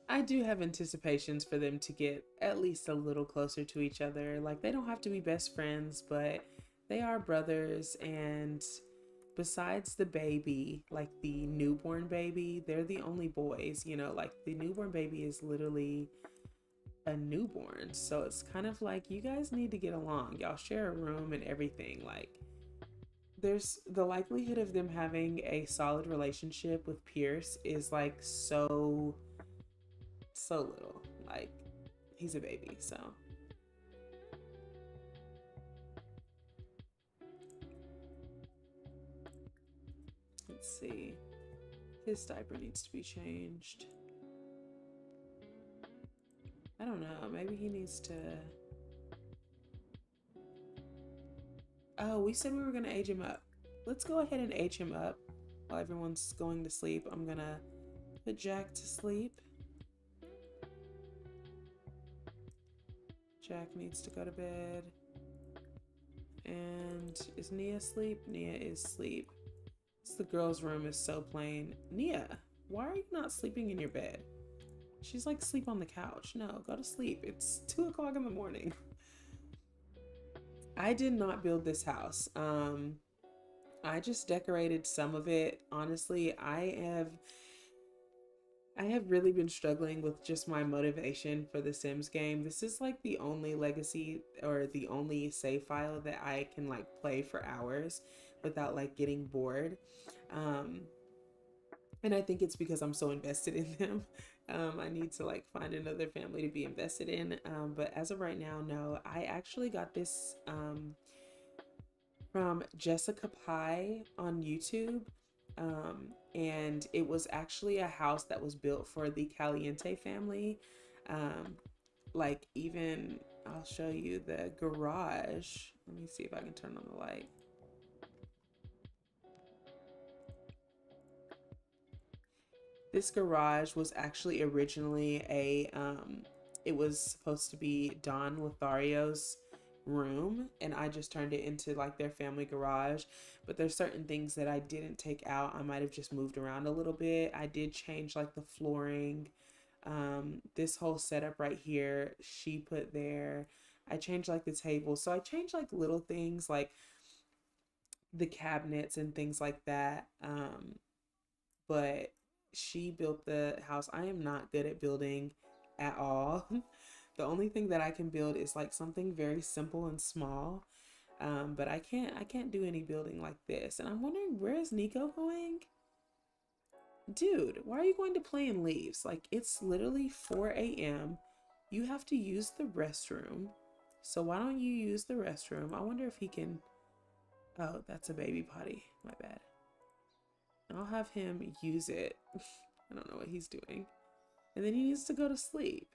I do have anticipations for them to get at least a little closer to each other. Like, they don't have to be best friends, but they are brothers. And besides the baby, like the newborn baby, they're the only boys, you know, like the newborn baby is literally a newborn. So it's kind of like you guys need to get along. Y'all share a room and everything. Like, there's the likelihood of them having a solid relationship with Pierce is like so little. Like, he's a baby, so let's see. His diaper needs to be changed. I don't know. Maybe he needs to. Oh, we said we were gonna age him up. Let's go ahead and age him up while everyone's going to sleep. I'm gonna put Jack to sleep. Jack needs to go to bed. And is Nia asleep? Nia is asleep. The girls' room is so plain. Nia, why are you not sleeping in your bed? She's like, sleep on the couch. No, go to sleep. It's 2 o'clock in the morning. I did not build this house. I just decorated some of it. Honestly, I have really been struggling with just my motivation for the Sims game. This is like the only legacy or the only save file that I can like play for hours without like getting bored. Um, and I think it's because I'm so invested in them. I need to like find another family to be invested in. But as of right now, no. I actually got this from Jessica Pye on YouTube. And it was actually a house that was built for the Caliente family. Um, like, even I'll show you the garage. Let me see if I can turn on the light. This garage was actually originally it was supposed to be Don Lothario's room, and I just turned it into like their family garage. But there's certain things that I didn't take out. I might have just moved around a little bit. I did change like the flooring. This whole setup right here, she put there. I changed like the table. So I changed like little things like the cabinets and things like that. But she built the house. I am not good at building at all. The only thing that I can build is like something very simple and small. But I can't do any building like this. And I'm wondering, where is Nico going? Dude, why are you going to play in leaves? Like, it's literally 4 a.m. You have to use the restroom. So why don't you use the restroom? I wonder if he can. Oh, that's a baby potty. My bad. I'll have him use it. I don't know what he's doing. And then he needs to go to sleep.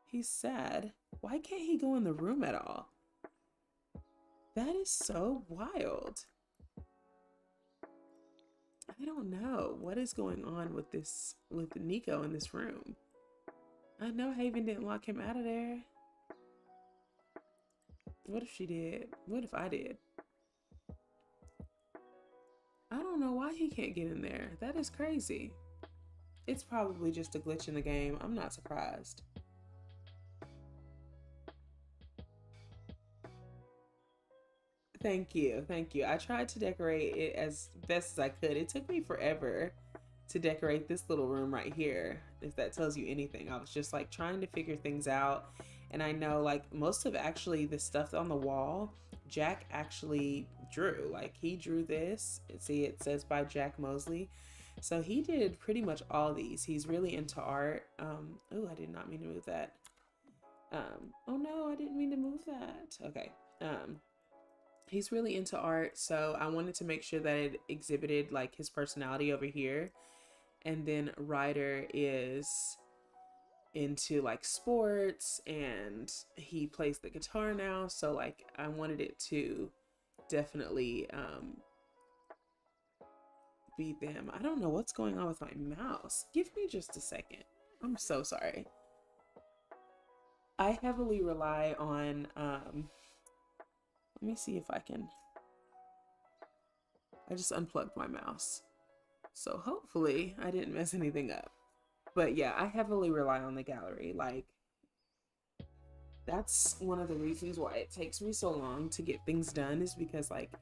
He's sad. Why can't he go in the room at all? That is so wild. I don't know what is going on with Nico in this room. I know Haven didn't lock him out of there. What if she did? What if I did? I don't know why he can't get in there. That is crazy. It's probably just a glitch in the game. I'm not surprised. Thank you. Thank you. I tried to decorate it as best as I could. It took me forever to decorate this little room right here. If that tells you anything, I was just like trying to figure things out. And I know like most of actually the stuff on the wall, Jack actually drew. Like, he drew this. See, it says by Jack Mosley. So he did pretty much all these. He's really into art. Oh, I did not mean to move that. Oh no, I didn't mean to move that. Okay. He's really into art, so I wanted to make sure that it exhibited like his personality over here. And then Ryder is into like sports, and he plays the guitar now, so like I wanted it to definitely be them. I don't know what's going on with my mouse. Give me just a second. I'm so sorry. I heavily rely on let me see if I can. I just unplugged my mouse, so hopefully I didn't mess anything up. But yeah, I heavily rely on the gallery. Like, that's one of the reasons why it takes me so long to get things done, is because like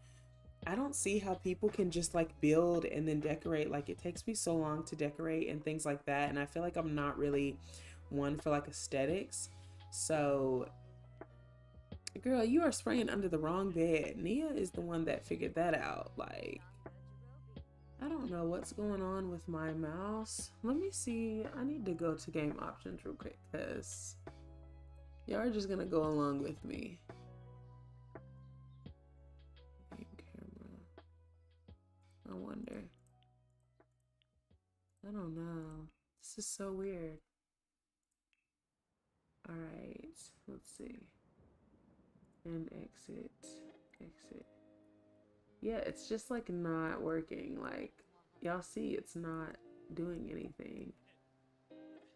I don't see how people can just like build and then decorate. Like, it takes me so long to decorate and things like that, and I feel like I'm not really one for like aesthetics. So girl, you are spraying under the wrong bed. Nia is the one that figured that out. Like, I don't know what's going on with my mouse. Let me see. I need to go to game options real quick because y'all are just gonna go along with me. Game camera. I wonder. I don't know. This is so weird. All right, let's see. And exit. Yeah, it's just like not working. Like, y'all see, it's not doing anything.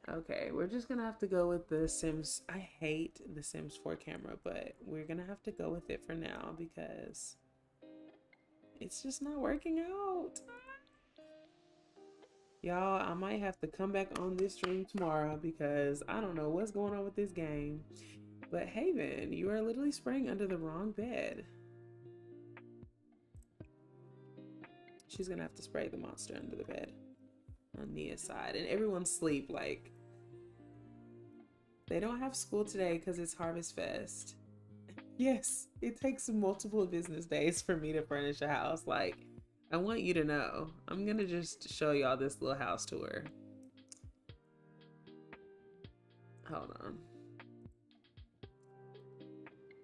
Okay, we're just gonna have to go with the Sims. I hate the Sims 4 camera, but we're gonna have to go with it for now because it's just not working out. Y'all, I might have to come back on this stream tomorrow because I don't know what's going on with this game. But Haven, you are literally spraying under the wrong bed. She's gonna have to spray the monster under the bed on Nia's side. And everyone's asleep. Like, they don't have school today because it's Harvest Fest. Yes, it takes multiple business days for me to furnish a house. Like, I want you to know. I'm gonna just show y'all this little house tour. Hold on.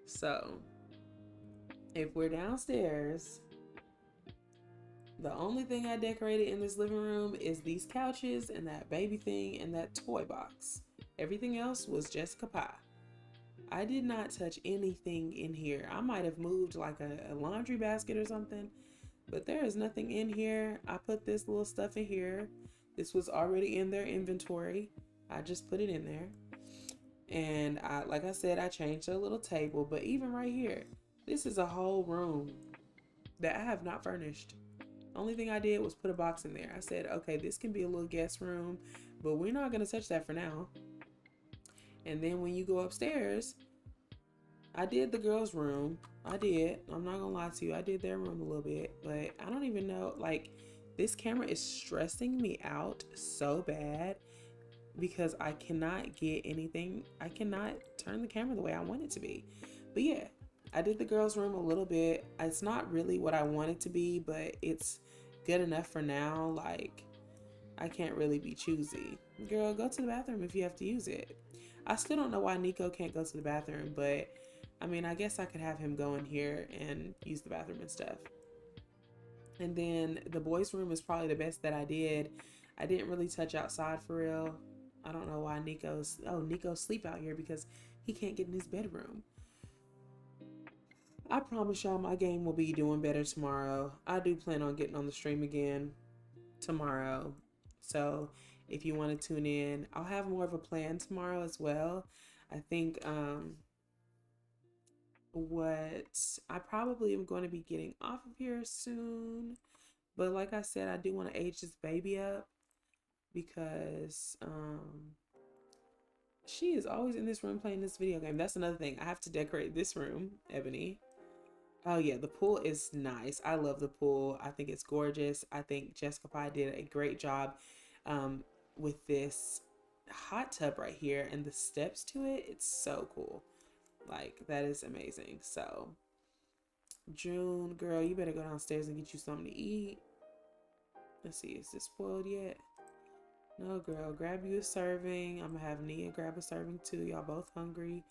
So, if we're downstairs, the only thing I decorated in this living room is these couches and that baby thing and that toy box. Everything else was Jessica Pie. I did not touch anything in here. I might have moved like a laundry basket or something, but there is nothing in here. I put this little stuff in here. This was already in their inventory. I just put it in there. And like I said, I changed a little table, but even right here, this is a whole room that I have not furnished. Only thing I did was put a box in there. I said, okay, this can be a little guest room, but we're not going to touch that for now. And then when you go upstairs, I did the girls' room. I did. I'm not going to lie to you. I did their room a little bit, but I don't even know. Like, this camera is stressing me out so bad because I cannot get anything. I cannot turn the camera the way I want it to be. But yeah, I did the girls' room a little bit. It's not really what I want it to be, but it's good enough for now. Like, I can't really be choosy. Girl, go to the bathroom if you have to use it. I still don't know why Nico can't go to the bathroom, but I mean, I guess I could have him go in here and use the bathroom and stuff. And then the boys' room is probably the best that I did. I didn't really touch outside for real. I don't know why Nico's sleep out here because he can't get in his bedroom. I promise y'all my game will be doing better tomorrow. I do plan on getting on the stream again tomorrow. So if you want to tune in, I'll have more of a plan tomorrow as well. I think what I probably am going to be getting off of here soon. But like I said, I do want to age this baby up because she is always in this room playing this video game. That's another thing. I have to decorate this room, Ebony. Oh yeah, the pool is nice. I love the pool. I think it's gorgeous. I think Jessica Pie did a great job with this hot tub right here and the steps to it. It's so cool. Like, that is amazing. So, June, girl, you better go downstairs and get you something to eat. Let's see, is this spoiled yet? No, girl, grab you a serving. I'm gonna have Nia grab a serving too. Y'all both hungry.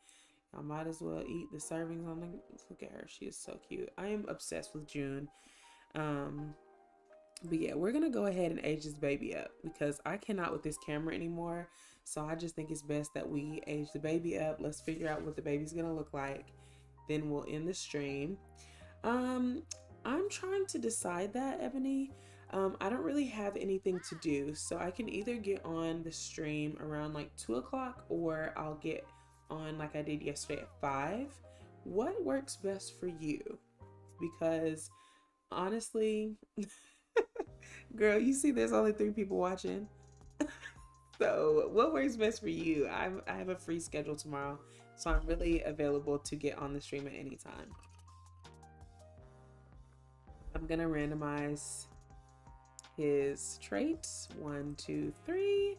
I might as well eat the servings on the. Look at her, she is so cute. I am obsessed with June. But yeah, we're gonna go ahead and age this baby up because I cannot with this camera anymore. So I just think it's best that we age the baby up. Let's figure out what the baby's gonna look like. Then we'll end the stream. I'm trying to decide that, Ebony. I don't really have anything to do, so I can either get on the stream around like 2 o'clock or I'll get on like I did yesterday at 5. What works best for you? Because honestly, girl, you see there's only 3 people watching. So what works best for you? I have a free schedule tomorrow, so I'm really available to get on the stream at any time. I'm gonna randomize his traits. 1, 2, 3.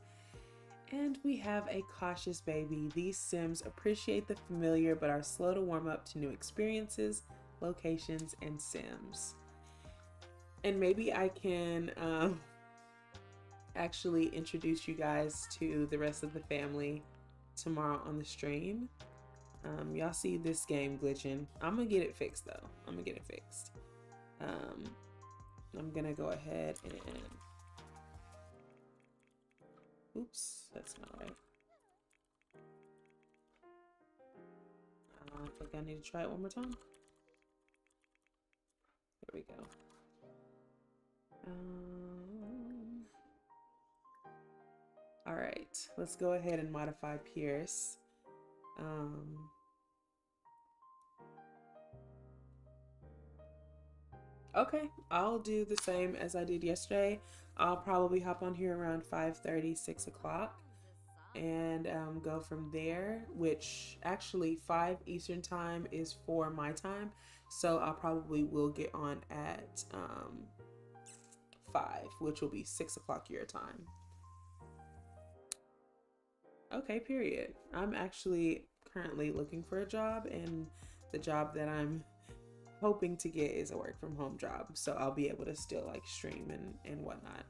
And we have a cautious baby. These Sims appreciate the familiar but are slow to warm up to new experiences, locations, and Sims. And maybe I can actually introduce you guys to the rest of the family tomorrow on the stream. Y'all see this game glitching. I'm gonna get it fixed though. I'm gonna get it fixed. I'm gonna go ahead and oops, that's not right. I think I need to try it one more time. There we go. All right, let's go ahead and modify Pierce. Okay, I'll do the same as I did yesterday. I'll probably hop on here around 5:30, 6 o'clock and go from there, which actually 5 Eastern time is 4 my time. So I'll probably will get on at 5, which will be 6 o'clock your time. Okay, period. I'm actually currently looking for a job, and the job that I'm hoping to get is a work from home job. So I'll be able to still like stream and whatnot.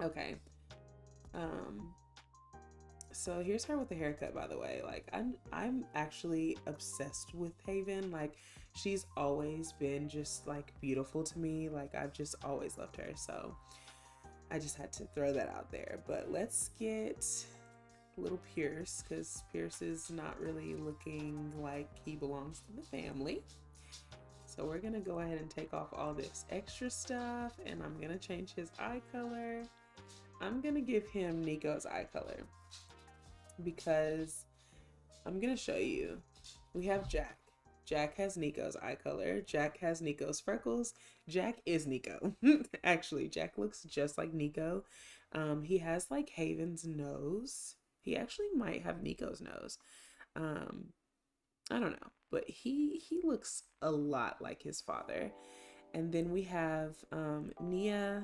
Okay. Um, so here's her with the haircut, by the way. Like I'm actually obsessed with Haven. Like she's always been just like beautiful to me. Like I've just always loved her. So I just had to throw that out there. But let's get little Pierce, because Pierce is not really looking like he belongs to the family. So we're gonna go ahead and take off all this extra stuff, and I'm gonna change his eye color. I'm gonna give him Nico's eye color because I'm gonna show you. We have Jack. Jack has Nico's eye color. Jack has Nico's freckles. Jack is Nico. Actually, Jack looks just like Nico. He has like Haven's nose. He actually might have Nico's nose. I don't know, but he looks a lot like his father. And then we have Nia,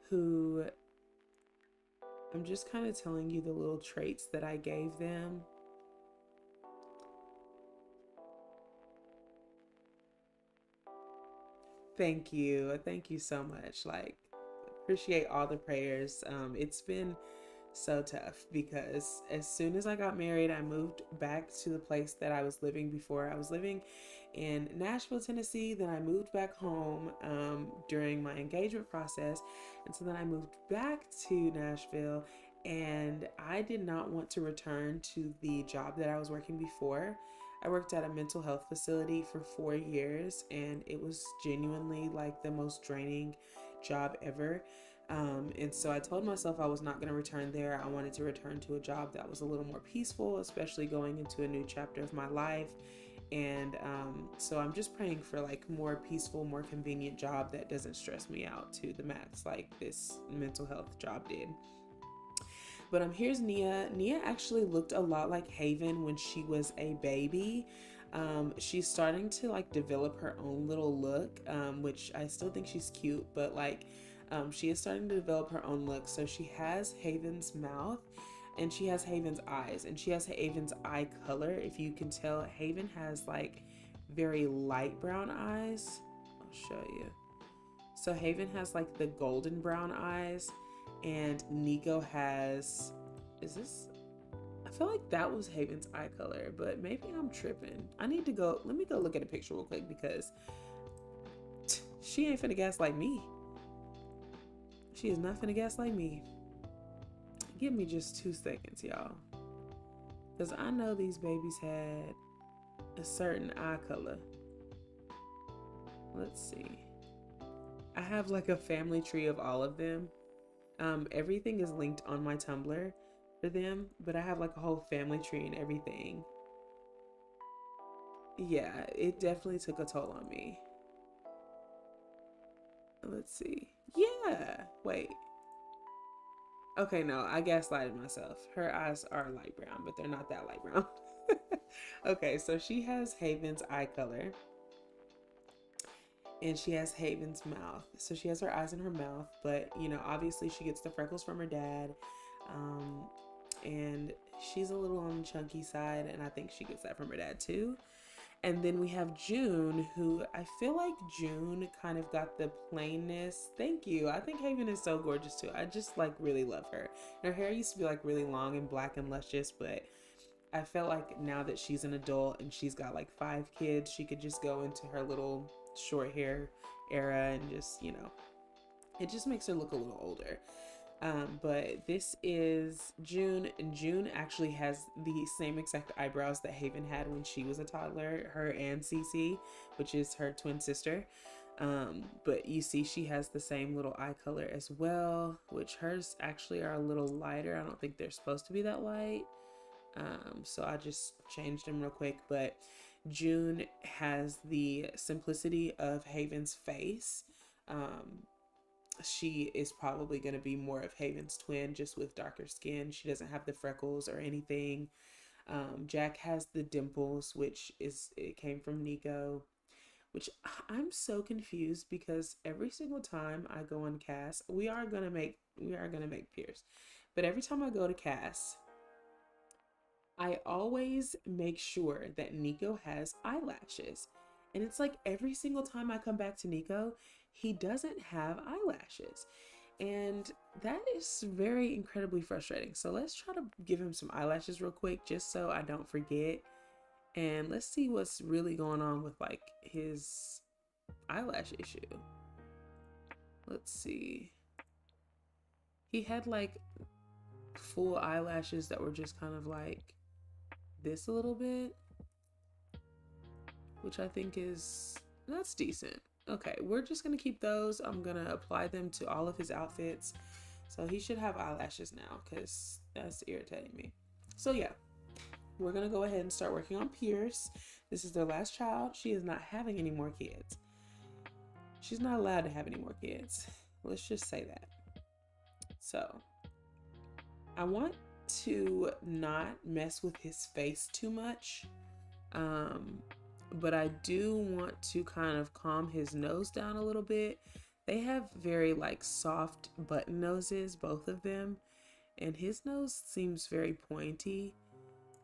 who I'm just kind of telling you the little traits that I gave them. Thank you. Thank you so much. Like, appreciate all the prayers. It's been so tough because as soon as I got married, I moved back to the place that I was living before. I was living in Nashville, Tennessee. Then I moved back home during my engagement process. And so then I moved back to Nashville, and I did not want to return to the job that I was working before. I worked at a mental health facility for 4 years, and it was genuinely like the most draining job ever. And so I told myself I was not going to return there. I wanted to return to a job that was a little more peaceful, especially going into a new chapter of my life. And so I'm just praying for like more peaceful, more convenient job that doesn't stress me out to the max like this mental health job did. But here's Nia. Nia actually looked a lot like Haven when she was a baby. She's starting to like develop her own little look, which I still think she's cute, but like she is starting to develop her own look. So she has Haven's mouth, and she has Haven's eyes, and she has Haven's eye color. If you can tell, Haven has like very light brown eyes. I'll show you. So Haven has like the golden brown eyes, and Nico has, is this, I feel like that was Haven's eye color, but maybe I'm tripping. I need to go, let me go look at a picture real quick because she ain't finna gaslight me. She is not finna gaslight me. Give me just 2 seconds, y'all. Because I know these babies had a certain eye color. Let's see. I have like a family tree of all of them. Everything is linked on my Tumblr for them, but I have like a whole family tree and everything. Yeah, it definitely took a toll on me. Let's see. Yeah, wait. Okay, no, I gaslighted myself. Her eyes are light brown, but they're not that light brown. Okay, so she has Haven's eye color, and she has Haven's mouth. So she has her eyes in her mouth, but you know, obviously she gets the freckles from her dad. And she's a little on the chunky side, and I think she gets that from her dad too. And then we have June, who I feel like June kind of got the plainness. Thank you. I think Haven is so gorgeous too. I just like really love her. Her hair used to be like really long and black and luscious, but I felt like now that she's an adult and she's got like 5 kids, she could just go into her little short hair era and just, you know, it just makes her look a little older. But this is June, and June actually has the same exact eyebrows that Haven had when she was a toddler, her and Cece, which is her twin sister. But you see she has the same little eye color as well, which hers actually are a little lighter. I don't think they're supposed to be that light. So I just changed them real quick, but June has the simplicity of Haven's face. She is probably going to be more of Haven's twin, just with darker skin. She doesn't have the freckles or anything. Jack has the dimples, which it came from Nico. which I'm so confused because every single time I go on cast, we are gonna make Pierce, but every time I go to cast, I always make sure that Nico has eyelashes. And it's like every single time I come back to Nico, he doesn't have eyelashes. And that is very incredibly frustrating. So let's try to give him some eyelashes real quick just so I don't forget. And let's see what's really going on with like his eyelash issue. Let's see. He had like full eyelashes that were just kind of like this a little bit, which I think that's decent. Okay, we're just gonna keep those. I'm gonna apply them to all of his outfits. So he should have eyelashes now because that's irritating me. So yeah, we're gonna go ahead and start working on Pierce. This is their last child. She is not having any more kids. She's not allowed to have any more kids. Let's just say that. So I want to not mess with his face too much. But I do want to kind of calm his nose down a little bit. They have very like soft button noses, both of them, and his nose seems very pointy.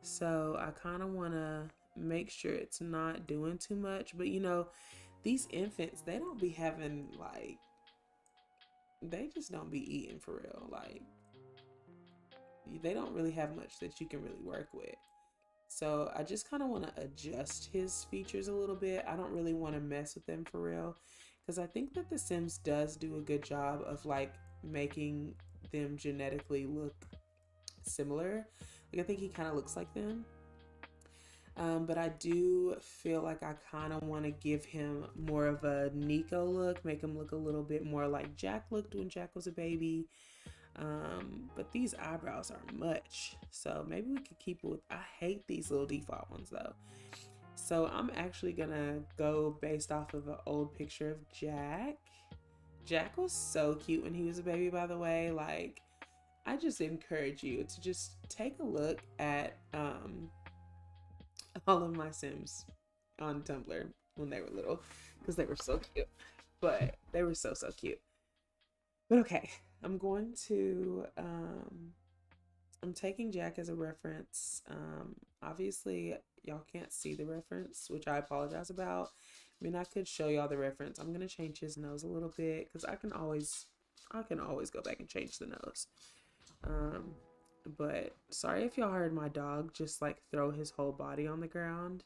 So I kind of want to make sure it's not doing too much. But you know, these infants, they don't be having like, they just don't be eating for real. Like, they don't really have much that you can really work with. So I just kind of want to adjust his features a little bit. I don't really want to mess with them for real, because I think that The Sims does do a good job of like making them genetically look similar. Like I think he kind of looks like them. But I do feel like I kind of want to give him more of a Nico look, make him look a little bit more like Jack looked when Jack was a baby. But these eyebrows are much, so maybe we could keep it with, I hate these little default ones though. So I'm actually gonna go based off of an old picture of Jack. Jack was so cute when he was a baby, by the way. Like, I just encourage you to just take a look at all of my Sims on Tumblr when they were little, because they were so cute. But they were so cute. But okay, I'm going to I'm taking Jack as a reference. Obviously y'all can't see the reference, which I apologize about. I mean, I could show y'all the reference. I'm gonna change his nose a little bit because I can always go back and change the nose. But sorry if y'all heard my dog just like throw his whole body on the ground.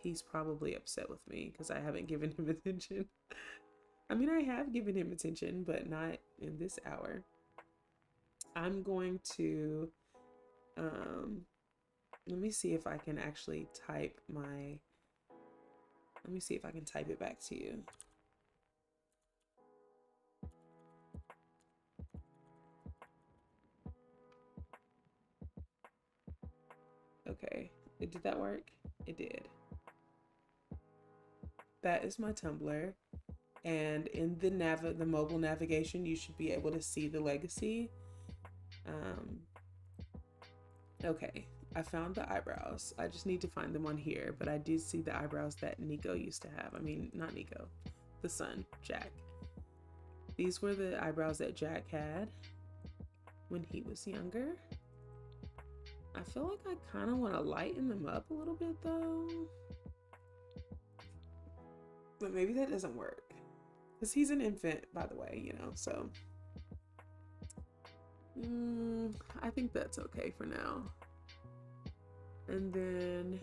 He's probably upset with me because I haven't given him attention. I mean, I have given him attention, but not in this hour. I'm going to, let me see if I can actually type let me see if I can type it back to you. Okay, did that work? It did. That is my Tumblr. And in the mobile navigation, you should be able to see the legacy. Okay, I found the eyebrows. I just need to find them on here, but I do see the eyebrows that Nico used to have. I mean, not Nico, the son, Jack. These were the eyebrows that Jack had when he was younger. I feel like I kind of want to lighten them up a little bit though. But maybe that doesn't work. Because he's an infant, by the way, you know, so. I think that's okay for now. And then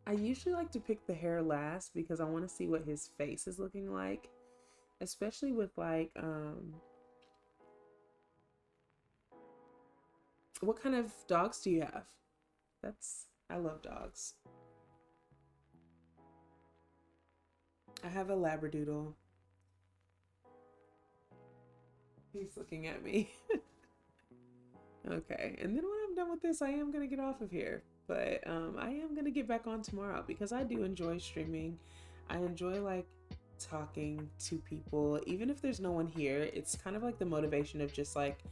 I usually like to pick the hair last because I want to see what his face is looking like. Especially with like, what kind of dogs do you have? I love dogs. I have a Labradoodle. He's looking at me. Okay, and then when I'm done with this, I am gonna get off of here. But I am gonna get back on tomorrow because I do enjoy streaming. I enjoy like talking to people, even if there's no one here. It's kind of like the motivation of just like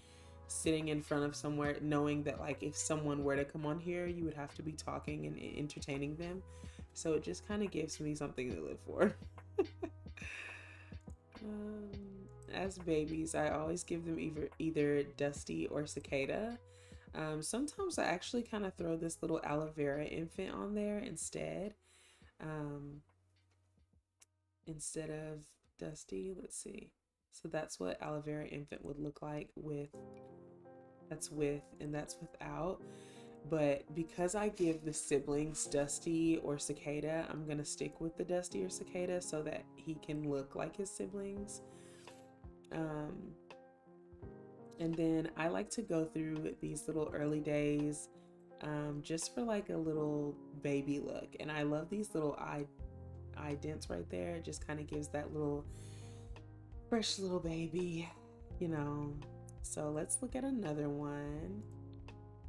sitting in front of somewhere, knowing that like if someone were to come on here, you would have to be talking and entertaining them. So it just kind of gives me something to live for. um, as babies, I always give them either Dusty or Cicada. Sometimes I actually kind of throw this little aloe vera infant on there um, instead of Dusty. Let's see. So that's what aloe vera infant would look like that's with and that's without. But because I give the siblings Dusty or Cicada, I'm gonna stick with the Dusty or Cicada so that he can look like his siblings. Um, and then I like to go through these little early days just for like a little baby look. And I love these little eye dents right there. It just kind of gives that little fresh little baby, you know. So let's look at another one.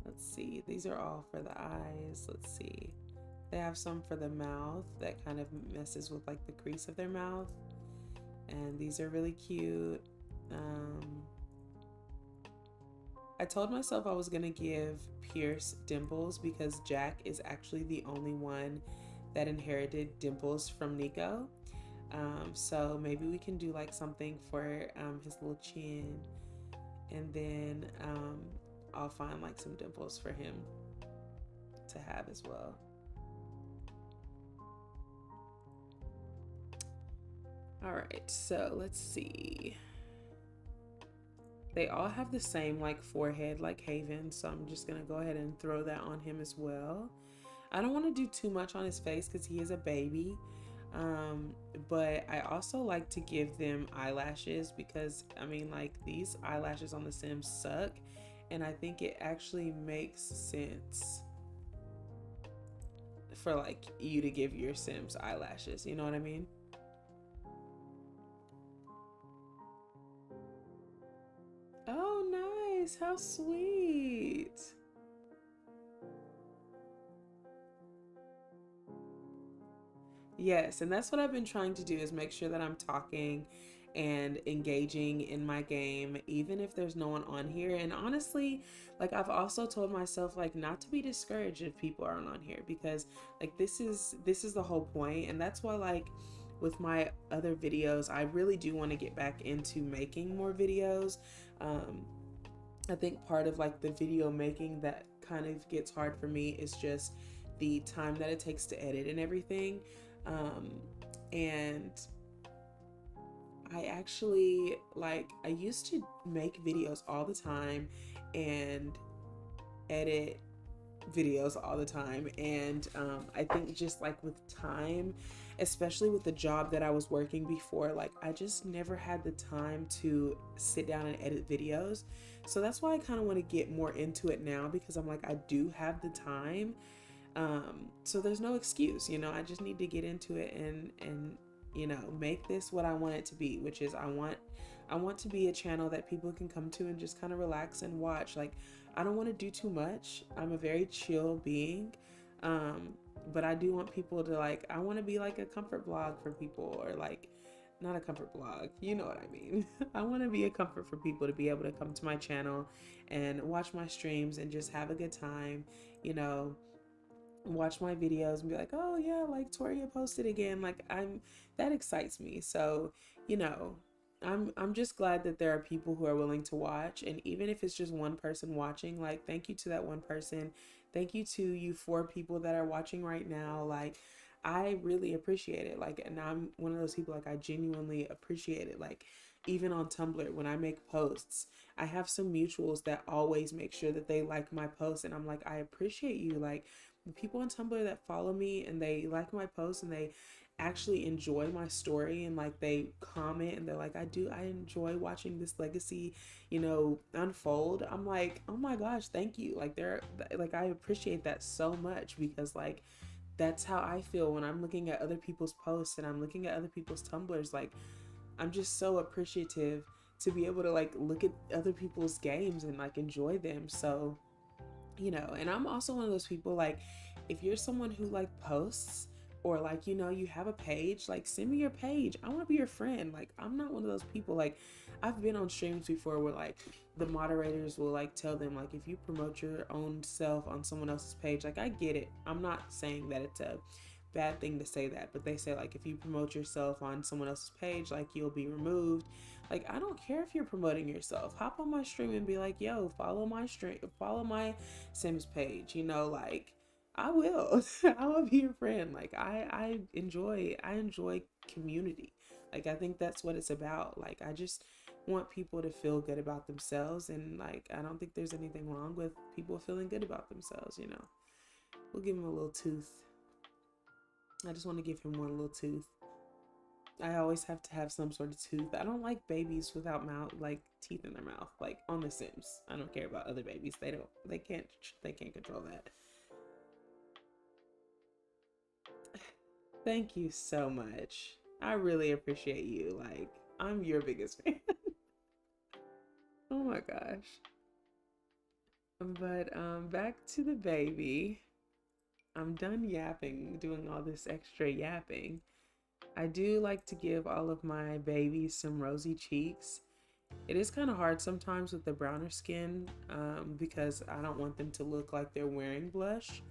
Let's see. These are all for the eyes. Let's see. They have some for the mouth that kind of messes with like the crease of their mouth. And these are really cute. I told myself I was going to give Pierce dimples because Jack is actually the only one that inherited dimples from Nico. So maybe we can do like something for his little chin, and then I'll find like some dimples for him to have as well. All right, so let's see. They all have the same like forehead like Haven, so I'm just gonna go ahead and throw that on him as well. I don't want to do too much on his face because he is a baby. But I also like to give them eyelashes because I mean like these eyelashes on the Sims suck, and I think it actually makes sense for like you to give your Sims eyelashes, you know what I mean? Oh, nice. How sweet. Yes, and that's what I've been trying to do is make sure that I'm talking and engaging in my game even if there's no one on here. And honestly, like I've also told myself like not to be discouraged if people aren't on here because like this is the whole point. And that's why like with my other videos, I really do want to get back into making more videos. Um I think part of like the video making that kind of gets hard for me is just the time that it takes to edit and everything. Um, and I actually like, I used to make videos all the time and edit videos all the time. And I think just like with time, especially with the job that I was working before, like I just never had the time to sit down and edit videos. So that's why I kind of want to get more into it now because I'm like, I do have the time. So there's no excuse, you know, I just need to get into it and you know, make this what I want it to be, which is I want to be a channel that people can come to and just kind of relax and watch. Like I don't want to do too much. I'm a very chill being. Um, but I do want people to like, I want to be like a comfort blog for people, or like not a comfort blog, you know what I mean. I want to be a comfort for people to be able to come to my channel and watch my streams and just have a good time, you know, watch my videos and be like, oh yeah, like Toria posted again. Like that excites me. So, you know, I'm just glad that there are people who are willing to watch. And even if it's just one person watching, like thank you to that one person. Thank you to you 4 people that are watching right now. Like I really appreciate it. Like, and I'm one of those people, like I genuinely appreciate it. Like even on Tumblr, when I make posts, I have some mutuals that always make sure that they like my posts, and I'm like, I appreciate you. Like the people on Tumblr that follow me and they like my posts and they actually enjoy my story and like they comment and they're like, I enjoy watching this legacy, you know, unfold. I'm like, oh my gosh, thank you. Like they're like, I appreciate that so much because like that's how I feel when I'm looking at other people's posts and I'm looking at other people's Tumblrs. Like I'm just so appreciative to be able to like look at other people's games and like enjoy them. So, you know, and I'm also one of those people, like if you're someone who like posts or like, you know, you have a page, like send me your page. I want to be your friend. Like I'm not one of those people. Like I've been on streams before where like the moderators will like tell them like, if you promote your own self on someone else's page, like I get it. I'm not saying that it's a bad thing to say that, but they say like if you promote yourself on someone else's page, like you'll be removed. Like, I don't care if you're promoting yourself. Hop on my stream and be like, yo, follow my stream, follow my Sims page. You know, like I will. I will be your friend. Like I enjoy community. Like I think that's what it's about. Like I just want people to feel good about themselves, and like I don't think there's anything wrong with people feeling good about themselves, you know. We'll give him a little tooth. I just want to give him one little tooth. I always have to have some sort of tooth. I don't like babies without mouth, like teeth in their mouth, like on The Sims. I don't care about other babies. They can't control that. Thank you so much. I really appreciate you. Like, I'm your biggest fan. Oh my gosh. But back to the baby. I'm done yapping, doing all this extra yapping. I do like to give all of my babies some rosy cheeks. It is kind of hard sometimes with the browner skin because I don't want them to look like they're wearing blush.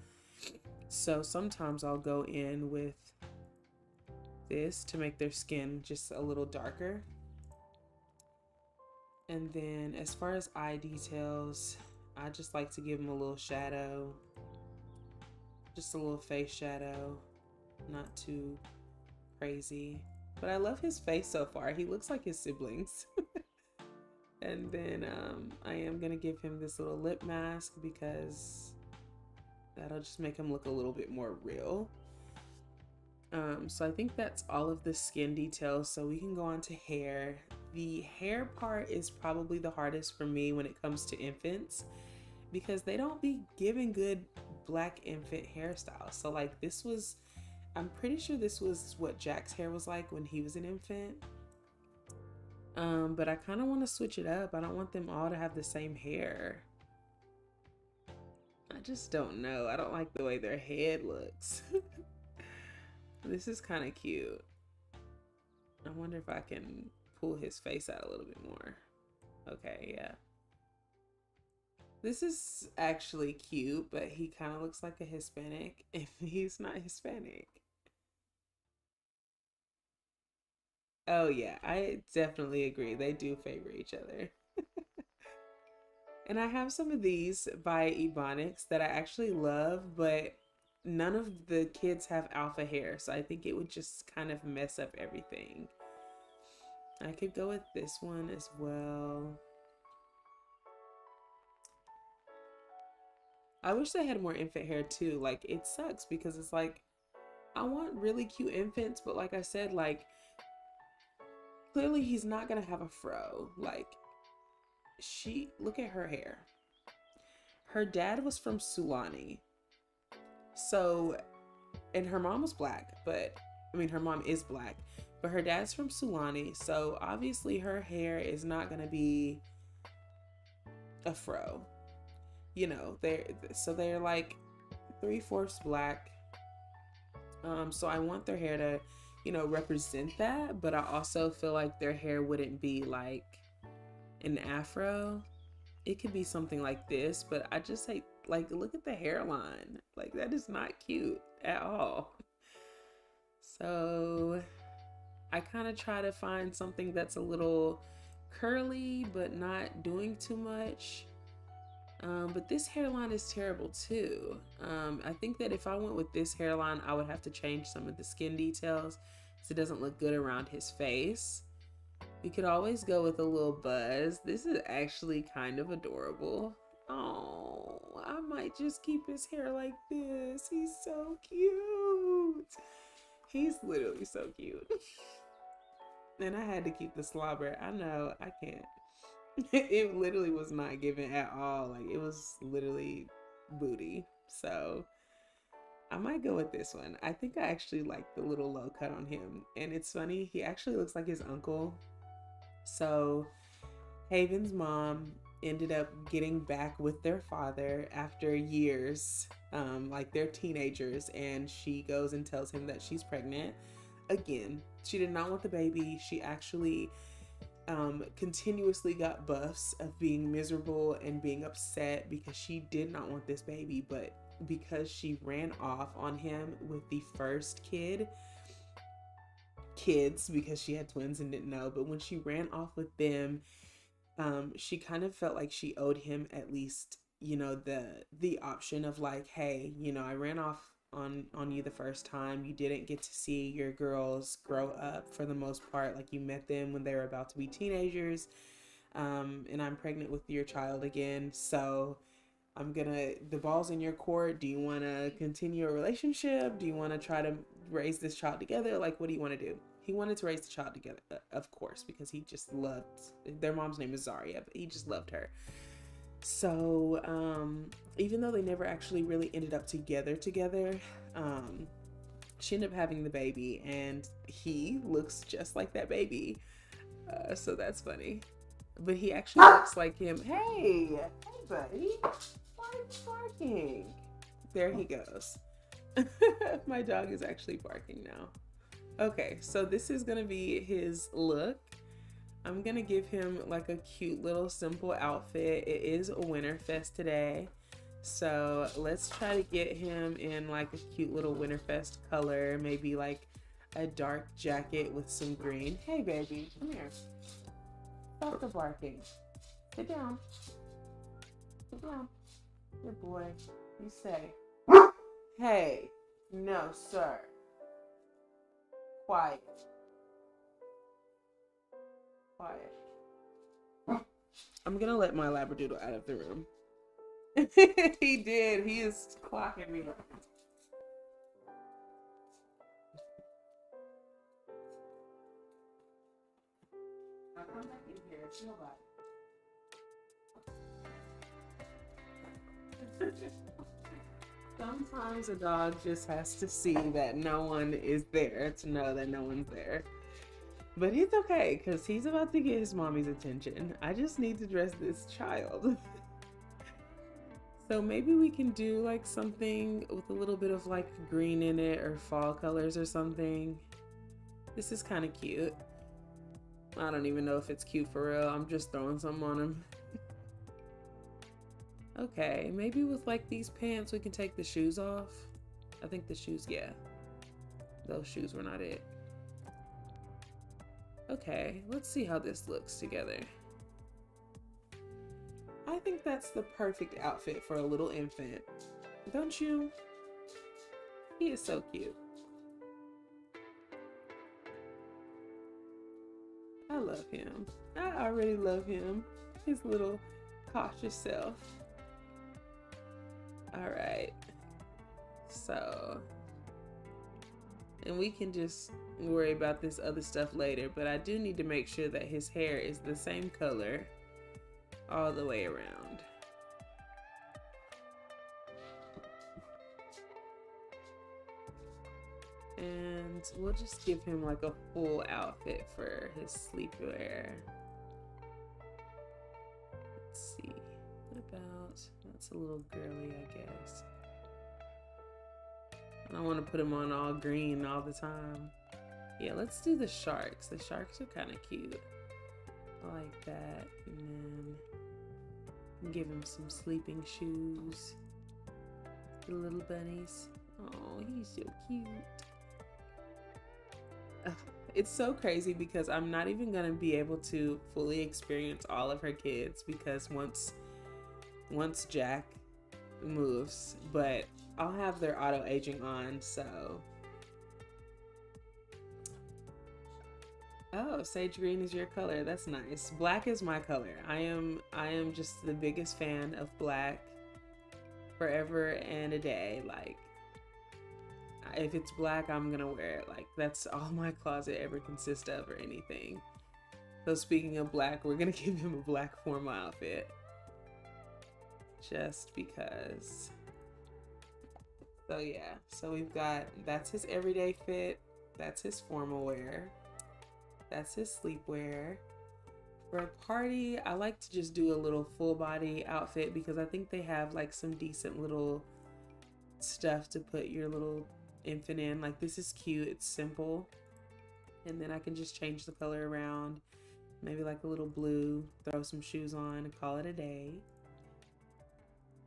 So sometimes I'll go in with this to make their skin just a little darker. And then as far as eye details, I just like to give them a little shadow, just a little face shadow, not too crazy. But I love his face so far. He looks like his siblings. And then I am gonna give him this little lip mask because that'll just make him look a little bit more real. So I think that's all of the skin details. So we can go on to hair. The hair part is probably the hardest for me when it comes to infants because they don't be giving good black infant hairstyles. So like I'm pretty sure this was what Jack's hair was like when he was an infant. But I kind of want to switch it up. I don't want them all to have the same hair. I just don't know. I don't like the way their head looks. This is kind of cute. I wonder if I can pull his face out a little bit more. Okay, yeah. This is actually cute, but he kind of looks like a Hispanic if he's not Hispanic. Oh yeah, I definitely agree. They do favor each other. And I have some of these by Ebonics that I actually love, but none of the kids have alpha hair, so I think it would just kind of mess up everything. I could go with this one as well. I wish they had more infant hair too. Like, it sucks because it's like, I want really cute infants, but like I said, like, clearly he's not gonna have a fro. Like, look at her hair. Her dad was from Sulani. So, and her mom was black, but I mean, her mom is black, but her dad's from Sulani. So obviously her hair is not gonna be a fro. You know, they're like 3/4 black. So I want their hair to, you know, represent that, but I also feel like their hair wouldn't be like an afro. It could be something like this, but I just hate, like, look at the hairline. Like, that is not cute at all. So I kind of try to find something that's a little curly, but not doing too much. But this hairline is terrible too. I think that if I went with this hairline, I would have to change some of the skin details because it doesn't look good around his face. We could always go with a little buzz. This is actually kind of adorable. Oh, I might just keep his hair like this. He's so cute. He's literally so cute. And I had to keep the slobber. I know, I can't. It literally was not given at all. Like, it was literally booty. So I might go with this one. I think I actually like the little low cut on him. And it's funny, he actually looks like his uncle. So Haven's mom ended up getting back with their father after years, like they're teenagers, and she goes and tells him that she's pregnant again. She did not want the baby. She actually continuously got buffs of being miserable and being upset because she did not want this baby, but because she ran off on him with the first kids, because she had twins and didn't know. But when she ran off with them, she kind of felt like she owed him at least, the option of like, hey, I ran off on you the first time. You didn't get to see your girls grow up for the most part. Like, you met them when they were about to be teenagers. And I'm pregnant with your child again. So the ball's in your court. Do you want to continue a relationship? Do you want to try to raise this child together? Like, what do you want to do? He wanted to raise the child together, of course, because he just loved, their mom's name is Zaria, but he just loved her. So, even though they never actually really ended up together, she ended up having the baby, and he looks just like that baby. So that's funny. But he actually looks like him. Hey, buddy. Why are you barking? There he goes. My dog is actually barking now. Okay, so this is gonna be his look. I'm gonna give him like a cute little simple outfit. It is a Winterfest today, so let's try to get him in like a cute little Winterfest color, maybe like a dark jacket with some green. Hey baby, come here. Stop the barking. Sit down. Sit down. Good boy. You say, hey, no sir. Quiet. I'm gonna let my Labradoodle out of the room. He did. He is clocking me. I'll come back in here. It's nobody. Sometimes a dog just has to see that no one is there to know that no one's there. But he's okay, because he's about to get his mommy's attention. I just need to dress this child. So maybe we can do like something with a little bit of like green in it, or fall colors or something. This is kind of cute. I don't even know if it's cute for real. I'm just throwing something on him. Okay, maybe with like these pants we can take the shoes off. I think the shoes, yeah. Those shoes were not it. Okay, let's see how this looks together. I think that's the perfect outfit for a little infant. Don't you? He is so cute. I love him. I already love him. His little cautious self. All right. So, and we can just worry about this other stuff later, but I do need to make sure that his hair is the same color all the way around. And we'll just give him like a full outfit for his sleepwear. Let's see. What about, that's a little girly, I guess. I don't want to put him on all green all the time. Yeah, let's do the sharks. The sharks are kind of cute. I like that. And then give him some sleeping shoes. The little bunnies. Oh, he's so cute. It's so crazy because I'm not even gonna be able to fully experience all of her kids, because once Jack moves, but I'll have their auto aging on. So, oh, sage green is your color. That's nice. Black is my color. I am just the biggest fan of black forever and a day. Like, if it's black, I'm gonna wear it. Like, that's all my closet ever consists of, or anything. So speaking of black, we're gonna give him a black formal outfit. Just because. So yeah, so we've got, that's his everyday fit. That's his formal wear. That's his sleepwear. For a party, I like to just do a little full body outfit, because I think they have like some decent little stuff to put your little infant in. Like, this is cute, it's simple, and then I can just change the color around, maybe like a little blue, throw some shoes on and call it a day.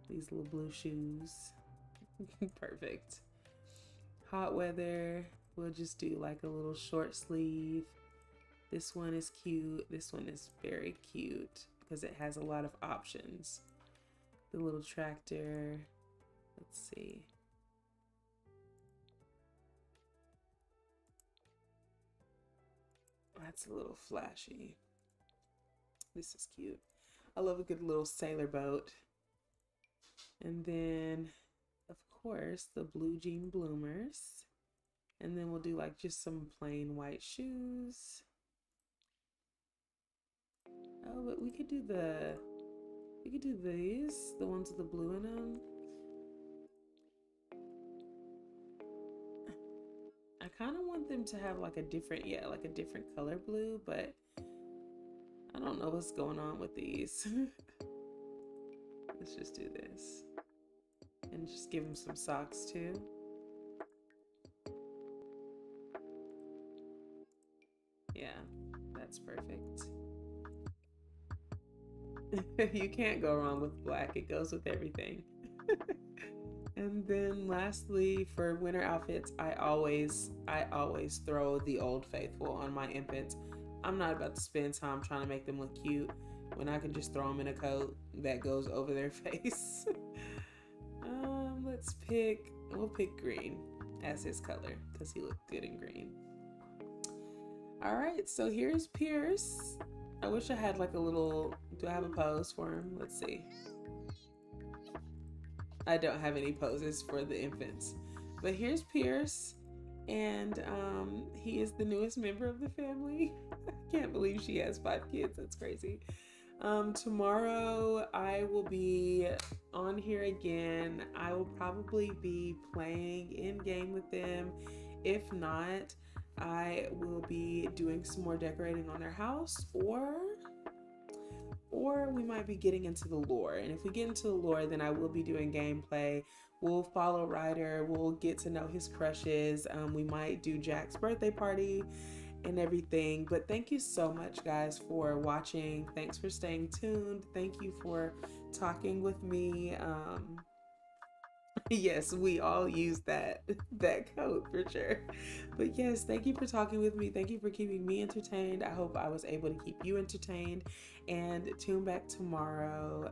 These little blue shoes. Perfect. Hot weather, we'll just do like a little short sleeve. This one is cute. This one is very cute because it has a lot of options. The little tractor. Let's see. That's a little flashy. This is cute. I love a good little sailor boat. And then, of course, the blue jean bloomers. And then we'll do like just some plain white shoes. Oh, but we could do these, the ones with the blue in them. I kind of want them to have like a different, like a different color blue, but I don't know what's going on with these. Let's just do this. And just give them some socks too. Yeah, that's perfect. You can't go wrong with black. It goes with everything. And then lastly, for winter outfits, I always throw the Old Faithful on my infants. I'm not about to spend time trying to make them look cute when I can just throw them in a coat that goes over their face. We'll pick green as his color because he looked good in green. All right, so here's Pierce. I wish I had like a little, do I have a pose for him? Let's see. I don't have any poses for the infants, but here's Pierce, and he is the newest member of the family. I can't believe she has 5 kids. That's crazy. Tomorrow I will be on here again. I will probably be playing in game with them. If not, I will be doing some more decorating on their house, or we might be getting into the lore. And if we get into the lore, then I will be doing gameplay. We'll follow Ryder. We'll get to know his crushes. We might do Jack's birthday party and everything. But thank you so much, guys, for watching. Thanks for staying tuned. Thank you for talking with me. Yes, we all use that code for sure. But yes, thank you for talking with me. Thank you for keeping me entertained. I hope I was able to keep you entertained. And tune back tomorrow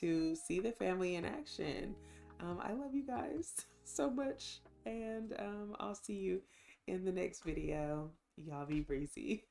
to see the family in action. I love you guys so much, and I'll see you in the next video. Y'all be breezy.